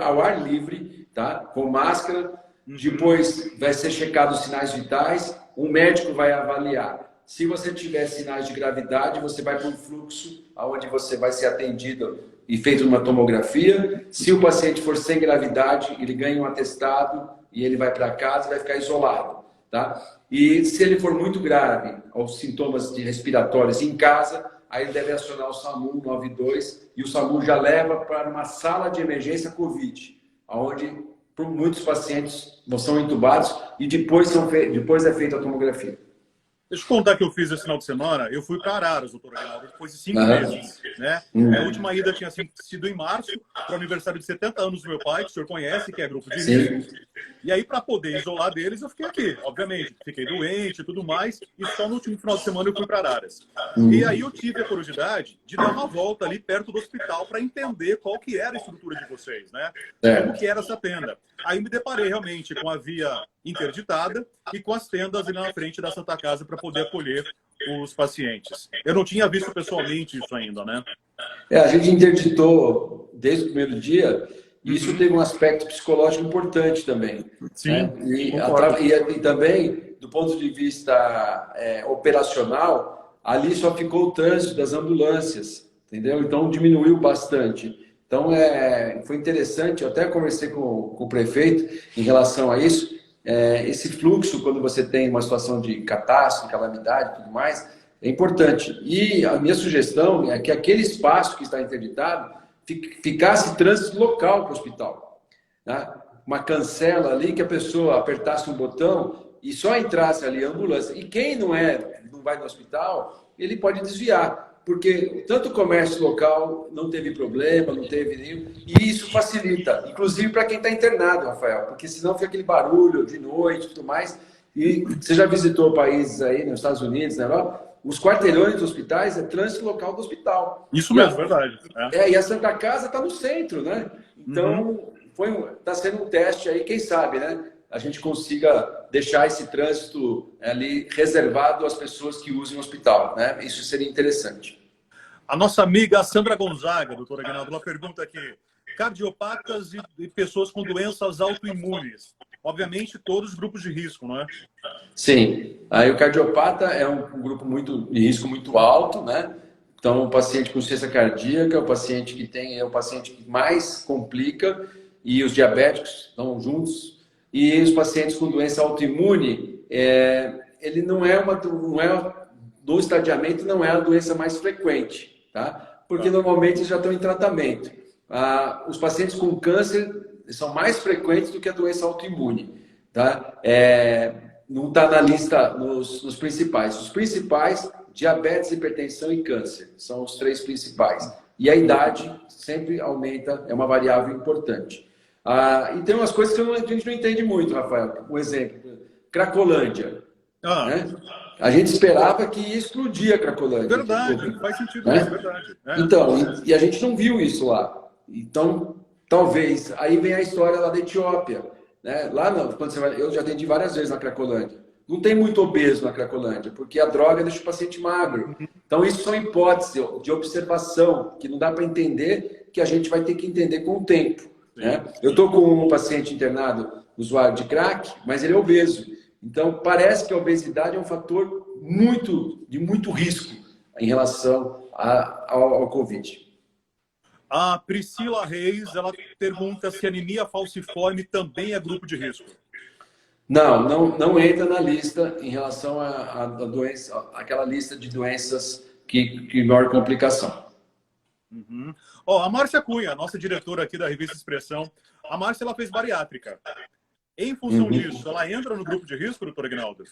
Speaker 2: ao ar livre, tá? Com máscara. Depois vai ser checado os sinais vitais, um médico vai avaliar. Se você tiver sinais de gravidade, você vai para um fluxo, onde você vai ser atendido e feito uma tomografia. Se o paciente for sem gravidade, ele ganha um atestado e ele vai para casa e vai ficar isolado. Tá? E se ele for muito grave, aos sintomas respiratórios em casa, aí ele deve acionar o SAMU 92 e o SAMU já leva para uma sala de emergência COVID, onde muitos pacientes são entubados e depois é feita a tomografia.
Speaker 1: Deixa eu contar que eu fiz esse final de semana. Eu fui para Araras, doutor Aguinaldo, depois de 5 meses. Né? A última ida tinha sido em março, para o aniversário de 70 anos do meu pai, que o senhor conhece, que é grupo de risco. E aí, para poder isolar deles, eu fiquei aqui, obviamente. Fiquei doente e tudo mais. E só no último final de semana eu fui para Araras. E aí eu tive a curiosidade de dar uma volta ali perto do hospital para entender qual que era a estrutura de vocês, né? Como que era essa tenda. Aí me deparei realmente com a via interditada e com as tendas ali na frente da Santa Casa para poder acolher os pacientes. Eu não tinha visto pessoalmente isso ainda, né?
Speaker 2: A gente interditou desde o primeiro dia e isso teve um aspecto psicológico importante também.
Speaker 1: Sim,
Speaker 2: né? E também, do ponto de vista operacional, ali só ficou o trânsito das ambulâncias, entendeu? Então diminuiu bastante. Então, foi interessante, eu até conversei com o prefeito em relação a isso, esse fluxo, quando você tem uma situação de catástrofe, calamidade e tudo mais, é importante. E a minha sugestão é que aquele espaço que está interditado ficasse trânsito local para o hospital. Né? Uma cancela ali que a pessoa apertasse um botão e só entrasse ali a ambulância. E quem não vai no hospital, ele pode desviar. Porque tanto o comércio local não teve problema, não teve nenhum, e isso facilita, inclusive para quem está internado, Rafael, porque senão fica aquele barulho de noite e tudo mais. E você já visitou países aí, nos Estados Unidos, na Europa? Os quarteirões dos hospitais é trânsito local do hospital.
Speaker 1: Isso mesmo, verdade.
Speaker 2: E a Santa Casa está no centro, né? Então, está sendo um teste aí, quem sabe, né? A gente consiga deixar esse trânsito ali reservado às pessoas que usam o hospital, né? Isso seria interessante.
Speaker 1: A nossa amiga Sandra Gonzaga, doutora Aguinaldo, ela pergunta aqui: cardiopatas e pessoas com doenças autoimunes. Obviamente, todos os grupos de risco, não é?
Speaker 2: Sim. Aí o cardiopata é um grupo de risco muito alto, né? Então, o paciente com insuficiência cardíaca é o paciente que mais complica, e os diabéticos estão juntos. E os pacientes com doença autoimune, ele do estadiamento não é a doença mais frequente, tá? Porque normalmente eles já estão em tratamento. Os pacientes com câncer são mais frequentes do que a doença autoimune, tá? Não está na lista nos principais. Os principais, diabetes, hipertensão e câncer, são os 3 principais. E a idade sempre aumenta, é uma variável importante. E tem umas coisas que a gente não entende muito, Rafael. Um exemplo, Cracolândia. Né? A gente esperava que ia explodir a Cracolândia.
Speaker 1: Verdade, faz sentido, é verdade.
Speaker 2: Então, e a gente não viu isso lá. Então, talvez, aí vem a história lá da Etiópia. Né? Lá, quando você vai, eu já atendi várias vezes na Cracolândia. Não tem muito obeso na Cracolândia, porque a droga deixa o paciente magro. Então, isso são hipóteses de observação, que não dá para entender, que a gente vai ter que entender com o tempo. Né? Eu estou com um paciente internado, usuário de crack, mas ele é obeso. Então, parece que a obesidade é um fator de muito risco em relação ao Covid.
Speaker 1: A Priscila Reis, ela pergunta se anemia falciforme também é grupo de risco.
Speaker 2: Não entra na lista em relação à doença, aquela lista de doenças que maior complicação.
Speaker 1: A Márcia Cunha, nossa diretora aqui da revista Expressão, a Márcia, ela fez bariátrica. Em função disso, ela entra no grupo de risco, doutor Aguinaldo?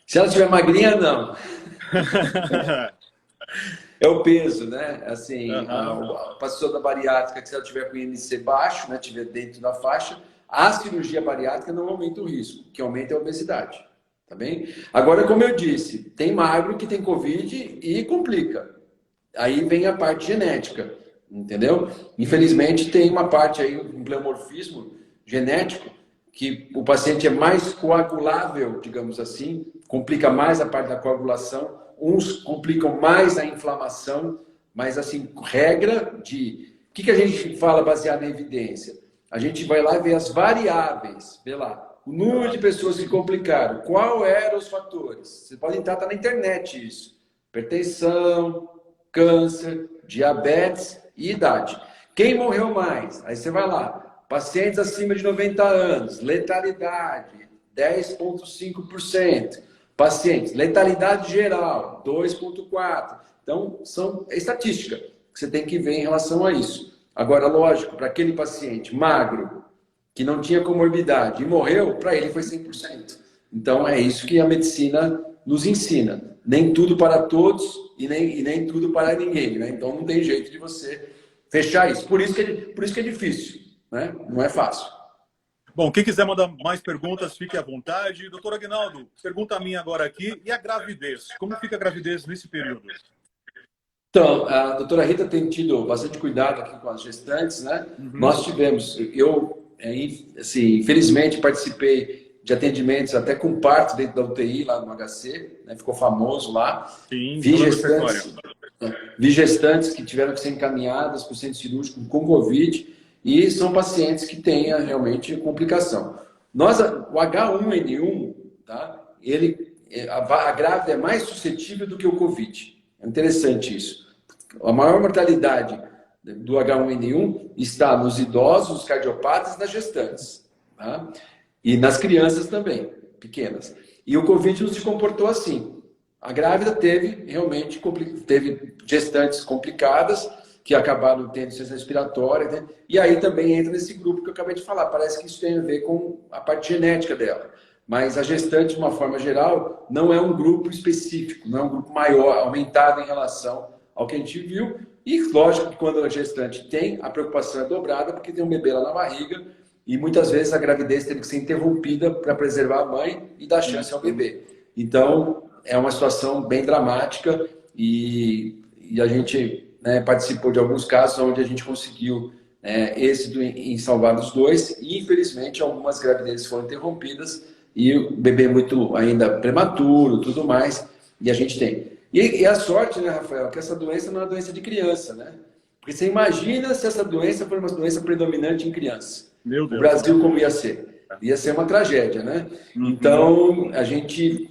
Speaker 2: Se ela estiver magrinha, não. É o peso, né? Assim, a pessoa da bariátrica, que se ela tiver com IMC baixo, né, tiver dentro da faixa, a cirurgia bariátrica não aumenta o risco, o que aumenta é a obesidade. Tá bem? Agora, como eu disse, tem magro que tem Covid e complica. Aí vem a parte genética, entendeu? Infelizmente, tem uma parte aí, um pleomorfismo genético, que o paciente é mais coagulável, digamos assim, complica mais a parte da coagulação, uns complicam mais a inflamação, mas assim, regra de... O que a gente fala baseado em evidência? A gente vai lá e vê as variáveis, vê lá, o número de pessoas que complicaram, qual eram os fatores. Você pode entrar, tá na internet isso. Hipertensão, câncer, diabetes e idade. Quem morreu mais? Aí você vai lá, pacientes acima de 90 anos, letalidade, 10,5%. Pacientes, letalidade geral, 2,4%. Então, é estatística que você tem que ver em relação a isso. Agora, lógico, para aquele paciente magro, que não tinha comorbidade e morreu, para ele foi 100%. Então, é isso que a medicina nos ensina. Nem tudo para todos e nem tudo para ninguém, né? Então, não tem jeito de você fechar isso. Por isso que é difícil, né? Não é fácil.
Speaker 1: Bom, quem quiser mandar mais perguntas, fique à vontade. Doutor Aguinaldo, pergunta minha agora aqui. E a gravidez? Como fica a gravidez nesse período?
Speaker 2: Então, a doutora Rita tem tido bastante cuidado aqui com as gestantes, né? Nós tivemos, assim, infelizmente participei de atendimentos até com parto dentro da UTI lá no HC, né? Ficou famoso lá.
Speaker 1: Sim,
Speaker 2: Vi gestantes que tiveram que ser encaminhadas para o centro cirúrgico com Covid e são pacientes que têm realmente complicação. O H1N1, tá? A grávida é mais suscetível do que o Covid. É interessante isso. A maior mortalidade do H1N1 está nos idosos, nos cardiopatas e nas gestantes. Tá? E nas crianças também, pequenas. E o Covid não se comportou assim. A grávida teve gestantes complicadas, que acabaram tendo ciência respiratória, né? E aí também entra nesse grupo que eu acabei de falar. Parece que isso tem a ver com a parte genética dela. Mas a gestante, de uma forma geral, não é um grupo específico, não é um grupo maior, aumentado em relação ao que a gente viu. E lógico que quando a gestante tem, a preocupação é dobrada, porque tem um bebê lá na barriga e muitas vezes a gravidez teve que ser interrompida para preservar a mãe e dar chance ao bebê. Então, é uma situação bem dramática e a gente, né, participou de alguns casos onde a gente conseguiu êxito em salvar os dois e, infelizmente, algumas gravidezes foram interrompidas e o bebê muito ainda prematuro, tudo mais, e a gente tem. E a sorte, né, Rafael, que essa doença não é uma doença de criança, né? Porque você imagina se essa doença for uma doença predominante em criança.
Speaker 1: Meu Deus.
Speaker 2: O Brasil como ia ser? Ia ser uma tragédia, né? Então, a gente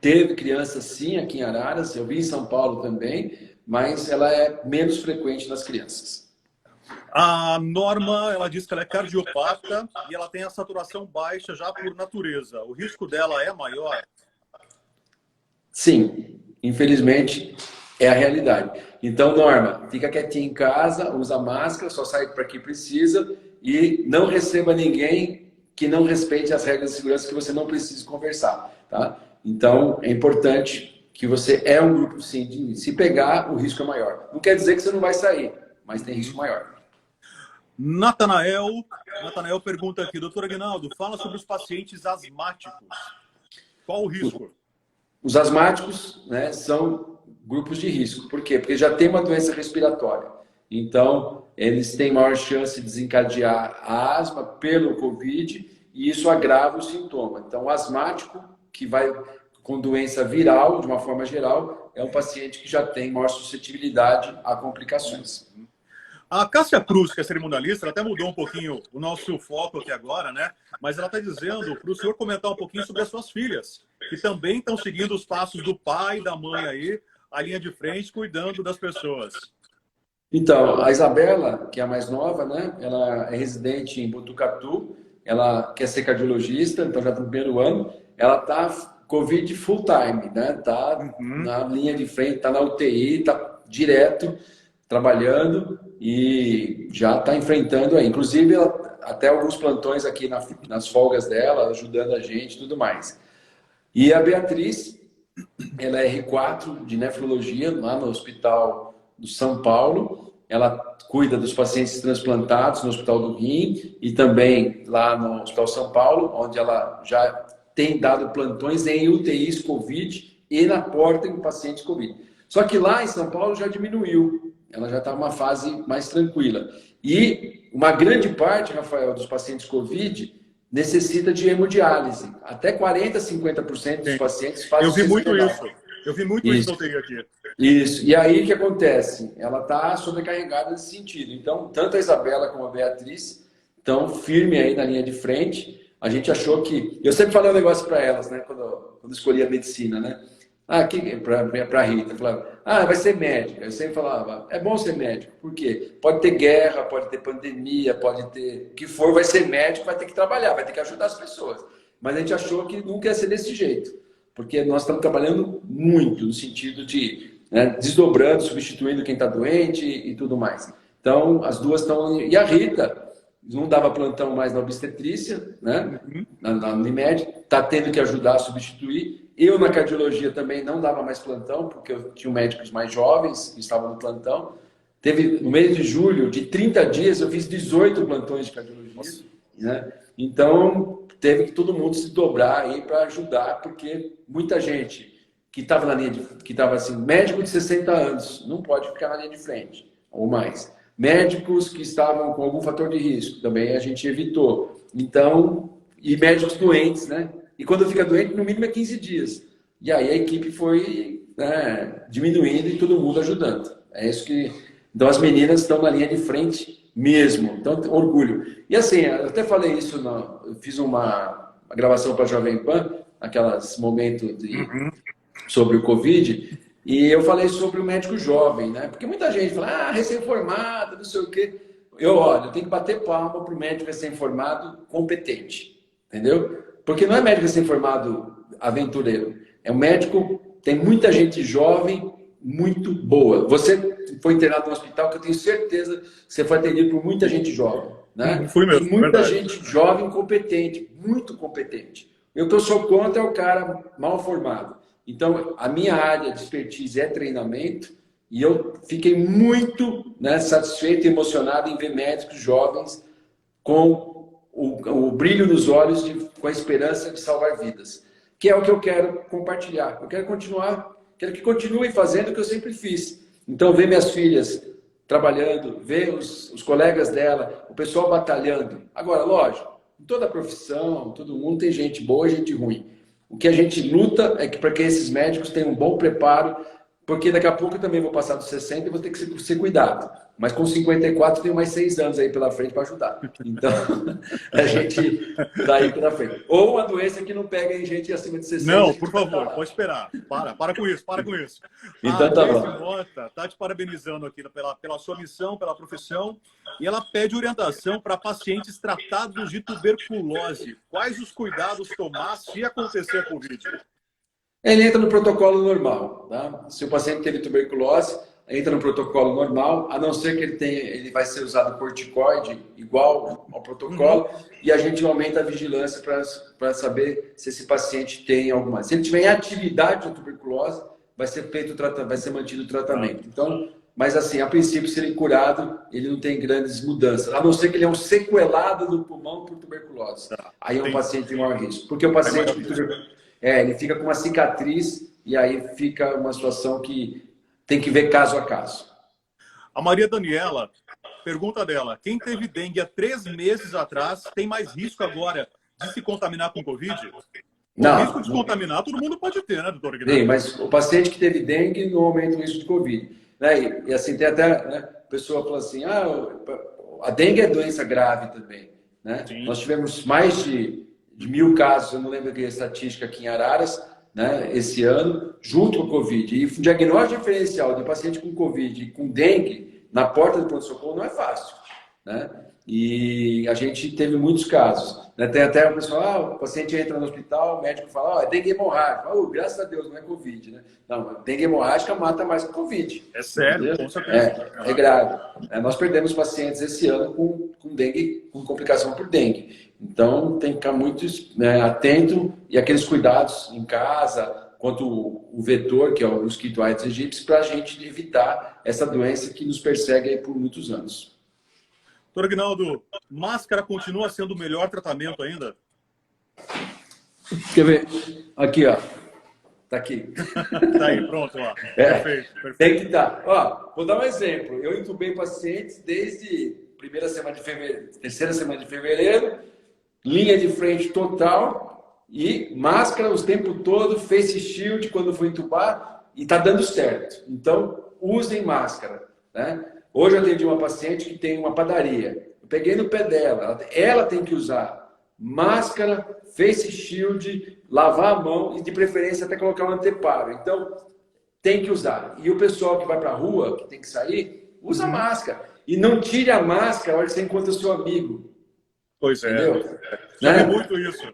Speaker 2: teve crianças sim aqui em Araras, eu vi em São Paulo também, mas ela é menos frequente nas crianças.
Speaker 1: A Norma, ela diz que ela é cardiopata e ela tem a saturação baixa já por natureza. O risco dela é maior?
Speaker 2: Sim, infelizmente é a realidade. Então, Norma, fica quietinha em casa, usa máscara, só sai para que precisa e não receba ninguém que não respeite as regras de segurança que você não precise conversar, tá? Então, é importante que você um grupo, sim, de se pegar, o risco é maior. Não quer dizer que você não vai sair, mas tem risco maior.
Speaker 1: Natanael pergunta aqui, doutor Aguinaldo, fala sobre os pacientes asmáticos. Qual o risco?
Speaker 2: Os asmáticos, né, são grupos de risco. Por quê? Porque já tem uma doença respiratória. Então, eles têm maior chance de desencadear a asma pelo Covid e isso agrava o sintoma. Então, o asmático, que vai com doença viral, de uma forma geral, é um paciente que já tem maior suscetibilidade a complicações.
Speaker 1: A Cássia Cruz, que é cerimonialista, ela até mudou um pouquinho o nosso foco aqui agora, né? Mas ela está dizendo para o senhor comentar um pouquinho sobre as suas filhas, que também estão seguindo os passos do pai e da mãe aí, a linha de frente, cuidando das pessoas.
Speaker 2: Então, a Isabela, que é a mais nova, né? Ela é residente em Botucatu, ela quer ser cardiologista, então já está no primeiro ano. Ela está Covid full time, né? Está na linha de frente, está na UTI, está direto trabalhando e já está enfrentando aí. Inclusive, até alguns plantões aqui nas folgas dela, ajudando a gente e tudo mais. E a Beatriz, ela é R4 de nefrologia lá no Hospital do São Paulo. Ela cuida dos pacientes transplantados no Hospital do Rim e também lá no Hospital São Paulo, onde ela já tem dado plantões em UTIs Covid e na porta em pacientes Covid. Só que lá em São Paulo já diminuiu. Ela já está numa fase mais tranquila. E uma grande parte, Rafael, dos pacientes Covid necessita de hemodiálise. Até 40%, 50% dos pacientes fazem.
Speaker 1: Eu vi muito isso. Eu vi muito isso que eu tenho aqui.
Speaker 2: Isso. E aí o que acontece? Ela está sobrecarregada nesse sentido. Então, tanto a Isabela como a Beatriz estão firmes aí na linha de frente. A gente achou que... Eu sempre falei um negócio para elas, né? Quando escolhi a medicina, né? Para a Rita, falava, vai ser médica. Eu sempre falava, é bom ser médico. Por quê? Pode ter guerra, pode ter pandemia, pode ter... O que for, vai ser médico, vai ter que trabalhar, vai ter que ajudar as pessoas. Mas a gente achou que nunca ia ser desse jeito. Porque nós estamos trabalhando muito no sentido de, né, desdobrando, substituindo quem está doente e tudo mais. Então, as duas estão... E a Rita, não dava plantão mais na obstetrícia, né?
Speaker 1: Uhum.
Speaker 2: Na Unimed, está tendo que ajudar a substituir. Eu, na cardiologia, também não dava mais plantão, porque eu tinha médicos mais jovens que estavam no plantão. Teve, no mês de julho, de 30 dias, eu fiz 18 plantões de cardiologia, né? Então, teve que todo mundo se dobrar aí para ajudar, porque muita gente que estava na linha que estava assim, médico de 60 anos, não pode ficar na linha de frente, ou mais. Médicos que estavam com algum fator de risco, também a gente evitou. Então, e médicos doentes, né? E quando fica doente, no mínimo é 15 dias. E aí a equipe foi, né, diminuindo e todo mundo ajudando. É isso que... Então as meninas estão na linha de frente mesmo. Então, orgulho. E assim, eu até falei isso, eu fiz uma gravação para a Jovem Pan, aqueles momentos sobre o Covid, e eu falei sobre o médico jovem, né? Porque muita gente fala, recém-formado, não sei o quê. Eu tenho que bater palma para o médico recém-formado competente, entendeu? Porque não é médico recém-formado aventureiro. É um médico, tem muita gente jovem, muito boa. Você foi internado no hospital, que eu tenho certeza que você foi atendido por muita gente jovem, né?
Speaker 1: Fui mesmo,
Speaker 2: Tem muita
Speaker 1: verdade.
Speaker 2: gente jovem competente, muito competente. O que eu sou contra é o cara mal formado. Então, a minha área de expertise é treinamento e eu fiquei muito, né, satisfeito e emocionado em ver médicos jovens com o brilho nos olhos, com a esperança de salvar vidas, que é o que eu quero compartilhar. Eu quero continuar, quero que continuem fazendo o que eu sempre fiz. Então, ver minhas filhas trabalhando, ver os colegas dela, o pessoal batalhando. Agora, lógico, em toda profissão, todo mundo tem gente boa e gente ruim. O que a gente luta é que para que esses médicos tenham um bom preparo, porque daqui a pouco eu também vou passar dos 60 e vou ter que ser cuidado. Mas com 54 tenho mais 6 anos aí pela frente para ajudar. Então, a gente está aí pela frente. Ou uma doença que não pega em gente acima de 60.
Speaker 1: Não, por favor, pode esperar. Para com isso, para com isso.
Speaker 2: Então tá bom.
Speaker 1: A Mota está te parabenizando aqui pela sua missão, pela profissão, e ela pede orientação para pacientes tratados de tuberculose. Quais os cuidados tomar se acontecer Covid?
Speaker 2: Ele entra no protocolo normal, tá? Se o paciente teve tuberculose, entra no protocolo normal, a não ser que ele vai ser usado corticoide, igual ao protocolo, e a gente aumenta a vigilância para saber se esse paciente tem alguma. Se ele tiver em atividade de tuberculose, vai ser mantido o tratamento. Então, mas assim, a princípio, se ele curado, ele não tem grandes mudanças, a não ser que ele é um sequelado do pulmão por tuberculose. Aí é um paciente de maior risco, porque o paciente com tuberculose, ele fica com uma cicatriz e aí fica uma situação que tem que ver caso a caso.
Speaker 1: A Maria Daniela, pergunta dela, quem teve dengue há 3 meses atrás tem mais risco agora de se contaminar com Covid? O risco de se contaminar todo mundo pode ter, né, doutor Guilherme?
Speaker 2: Sim, mas o paciente que teve dengue não aumenta o risco de Covid. Né? E assim, tem até, né, a pessoa fala assim, a dengue é doença grave também. Né? Nós tivemos mais de 1.000 casos, eu não lembro a estatística aqui em Araras, né, esse ano, junto com o Covid. E o diagnóstico diferencial de paciente com Covid e com dengue na porta do pronto-socorro não é fácil. Né? E a gente teve muitos casos. Né? Tem até o pessoal, o paciente entra no hospital, o médico fala, é dengue hemorrágica. Graças a Deus, não é Covid. Né? Não, dengue hemorrágica mata mais que Covid.
Speaker 1: É sério, com certeza.
Speaker 2: É grave. Nós perdemos pacientes esse ano com dengue, com complicação por dengue. Então, tem que ficar muito, né, atento e aqueles cuidados em casa, quanto o vetor, que é o mosquito Aedes aegypti, para a gente evitar essa doença que nos persegue aí por muitos anos.
Speaker 1: Doutor Aguinaldo, máscara continua sendo o melhor tratamento ainda?
Speaker 2: Quer ver? Aqui, ó. Tá aqui.
Speaker 1: Tá aí, pronto, ó. Perfeito, perfeito.
Speaker 2: Tem que estar. Ó, vou dar um exemplo. Eu entubei pacientes desde terceira semana de fevereiro, linha de frente total e máscara o tempo todo, face shield quando for entubar e tá dando certo. Então, usem máscara, né? Hoje eu atendi uma paciente que tem uma padaria. Eu peguei no pé dela. Ela tem que usar máscara, face shield, lavar a mão e de preferência até colocar um anteparo. Então, tem que usar. E o pessoal que vai para a rua, que tem que sair, usa máscara. E não tire a máscara na hora que você encontra o seu amigo.
Speaker 1: Pois é.
Speaker 2: Entendeu?
Speaker 1: Já vi muito isso.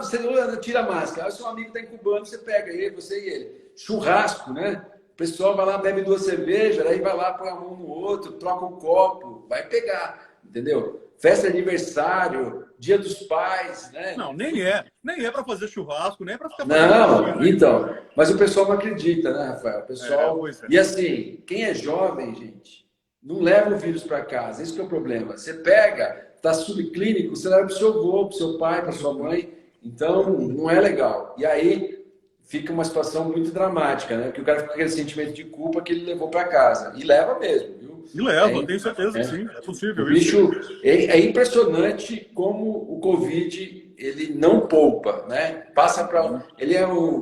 Speaker 2: Você tira a máscara. Aí o seu amigo está incubando, você pega ele, você e ele. Churrasco, né? O pessoal vai lá, bebe 2 cervejas, aí vai lá, põe a mão no outro, troca um copo, vai pegar, entendeu? festa de aniversário, dia dos pais, né?
Speaker 1: Não, nem é. Nem é para fazer churrasco, nem é para ficar
Speaker 2: Não, então. Mas o pessoal não acredita, né, Rafael? O pessoal.
Speaker 1: É.
Speaker 2: E assim, quem é jovem, gente, não leva o vírus para casa. Esse que é o problema. Você pega, está subclínico, você leva para o seu avô, para o seu pai, para sua mãe. Então, não é legal. E aí fica uma situação muito dramática, né? Porque o cara fica com aquele sentimento de culpa que ele levou para casa. E leva mesmo, viu?
Speaker 1: E leva, tenho certeza que sim, é possível.
Speaker 2: O bicho, é impressionante como o Covid, ele não poupa, né? Passa para... Ele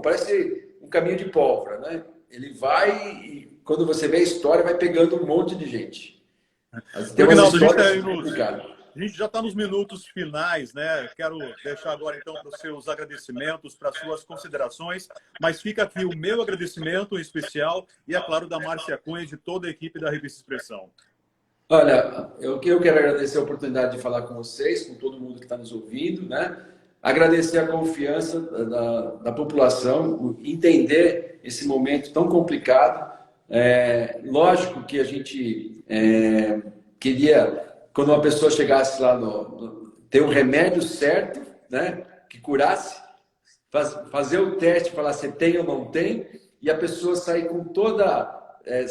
Speaker 2: parece um caminho de pólvora, né? Ele vai e quando você vê a história, vai pegando um monte de gente. Tem umas histórias complicadas.
Speaker 1: A gente já está nos minutos finais, né? Quero deixar agora, então, para os seus agradecimentos, para as suas considerações, mas fica aqui o meu agradecimento em especial e, é claro, da Márcia Cunha e de toda a equipe da Revista Expressão.
Speaker 2: Olha, eu quero agradecer a oportunidade de falar com vocês, com todo mundo que está nos ouvindo, né? Agradecer a confiança da população, entender esse momento tão complicado. Lógico que a gente queria... Quando uma pessoa chegasse lá, ter um remédio certo, né, que curasse, fazer o teste, falar se tem ou não tem, e a pessoa sair com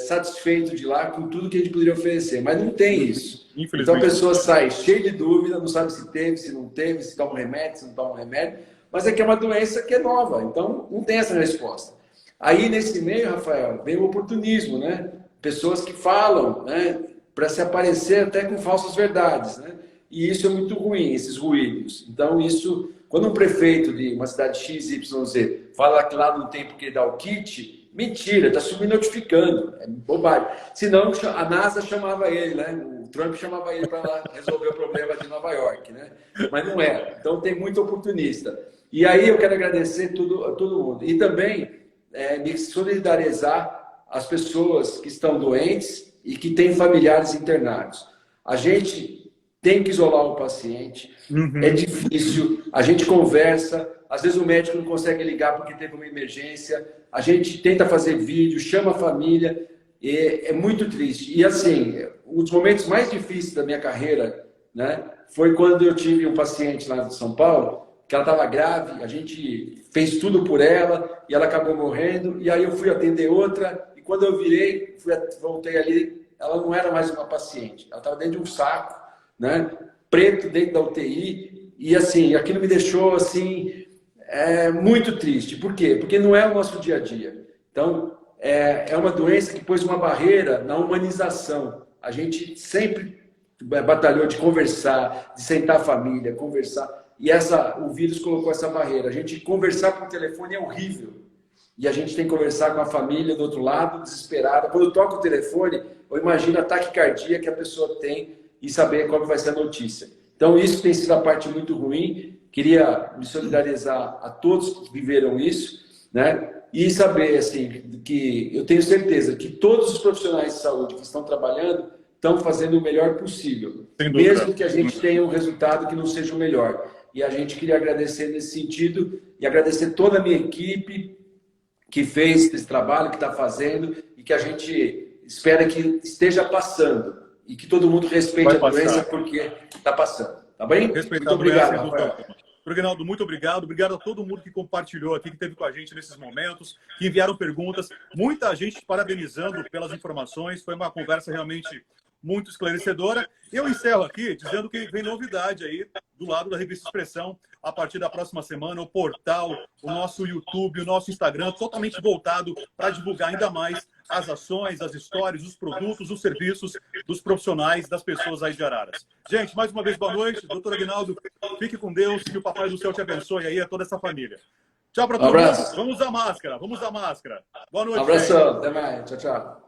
Speaker 2: satisfeito de lá, com tudo que a gente poderia oferecer. Mas não tem isso. Então a pessoa sai cheia de dúvida, não sabe se teve, se não teve, se toma um remédio, se não toma um remédio, mas é que é uma doença que é nova, então não tem essa resposta. Aí, nesse meio, Rafael, vem o oportunismo, né? Pessoas que falam, né, para se aparecer até com falsas verdades, né? E isso é muito ruim, esses ruídos. Então, isso, quando um prefeito de uma cidade XYZ fala que lá não tem porque dá o kit, mentira, está subnotificando, é bobagem. Senão, a NASA chamava ele, né? O Trump chamava ele para lá resolver o problema de Nova York, né? Mas não é. Então, tem muito oportunista. E aí, eu quero agradecer a todo mundo. E também me solidarizar às pessoas que estão doentes e que têm familiares internados. A gente tem que isolar o paciente, é difícil, a gente conversa, às vezes o médico não consegue ligar porque teve uma emergência, a gente tenta fazer vídeo, chama a família, é muito triste. E assim, um dos momentos mais difíceis da minha carreira, né, foi quando eu tive um paciente lá de São Paulo, que ela estava grave, a gente fez tudo por ela, e ela acabou morrendo, e aí eu fui atender outra, e quando eu virei, voltei ali, ela não era mais uma paciente, ela estava dentro de um saco, né, preto dentro da UTI, e assim, aquilo me deixou assim, muito triste. Por quê? Porque não é o nosso dia a dia. Então, é uma doença que pôs uma barreira na humanização. A gente sempre batalhou de conversar, de sentar a família, conversar, e o vírus colocou essa barreira. A gente conversar por telefone é horrível. E a gente tem que conversar com a família do outro lado, desesperada. Quando toca o telefone, eu imagino a taquicardia que a pessoa tem e saber qual vai ser a notícia. Então, isso tem sido a parte muito ruim. Queria me solidarizar a todos que viveram isso, né? E saber, assim, que eu tenho certeza que todos os profissionais de saúde que estão trabalhando estão fazendo o melhor possível. Mesmo que a gente tenha um resultado que não seja o melhor. E a gente queria agradecer nesse sentido e agradecer toda a minha equipe que fez esse trabalho, que está fazendo e que a gente espera que esteja passando e que todo mundo respeite a doença porque está passando. Tá bem? Muito obrigado, Rafael.
Speaker 1: Reginaldo, muito obrigado. Obrigado a todo mundo que compartilhou aqui, que esteve com a gente nesses momentos, que enviaram perguntas. Muita gente parabenizando pelas informações. Foi uma conversa realmente muito esclarecedora. Eu encerro aqui dizendo que vem novidade aí do lado da Revista Expressão. A partir da próxima semana, o portal, o nosso YouTube, o nosso Instagram, totalmente voltado para divulgar ainda mais as ações, as histórias, os produtos, os serviços dos profissionais, das pessoas aí de Araras. Gente, mais uma vez, boa noite. Doutor Aguinaldo, fique com Deus, que o Papai do Céu te abençoe aí, a toda essa família. Tchau para todos. Vamos usar máscara, vamos usar máscara. Boa noite.
Speaker 2: Um abração, até mais. Tchau, tchau.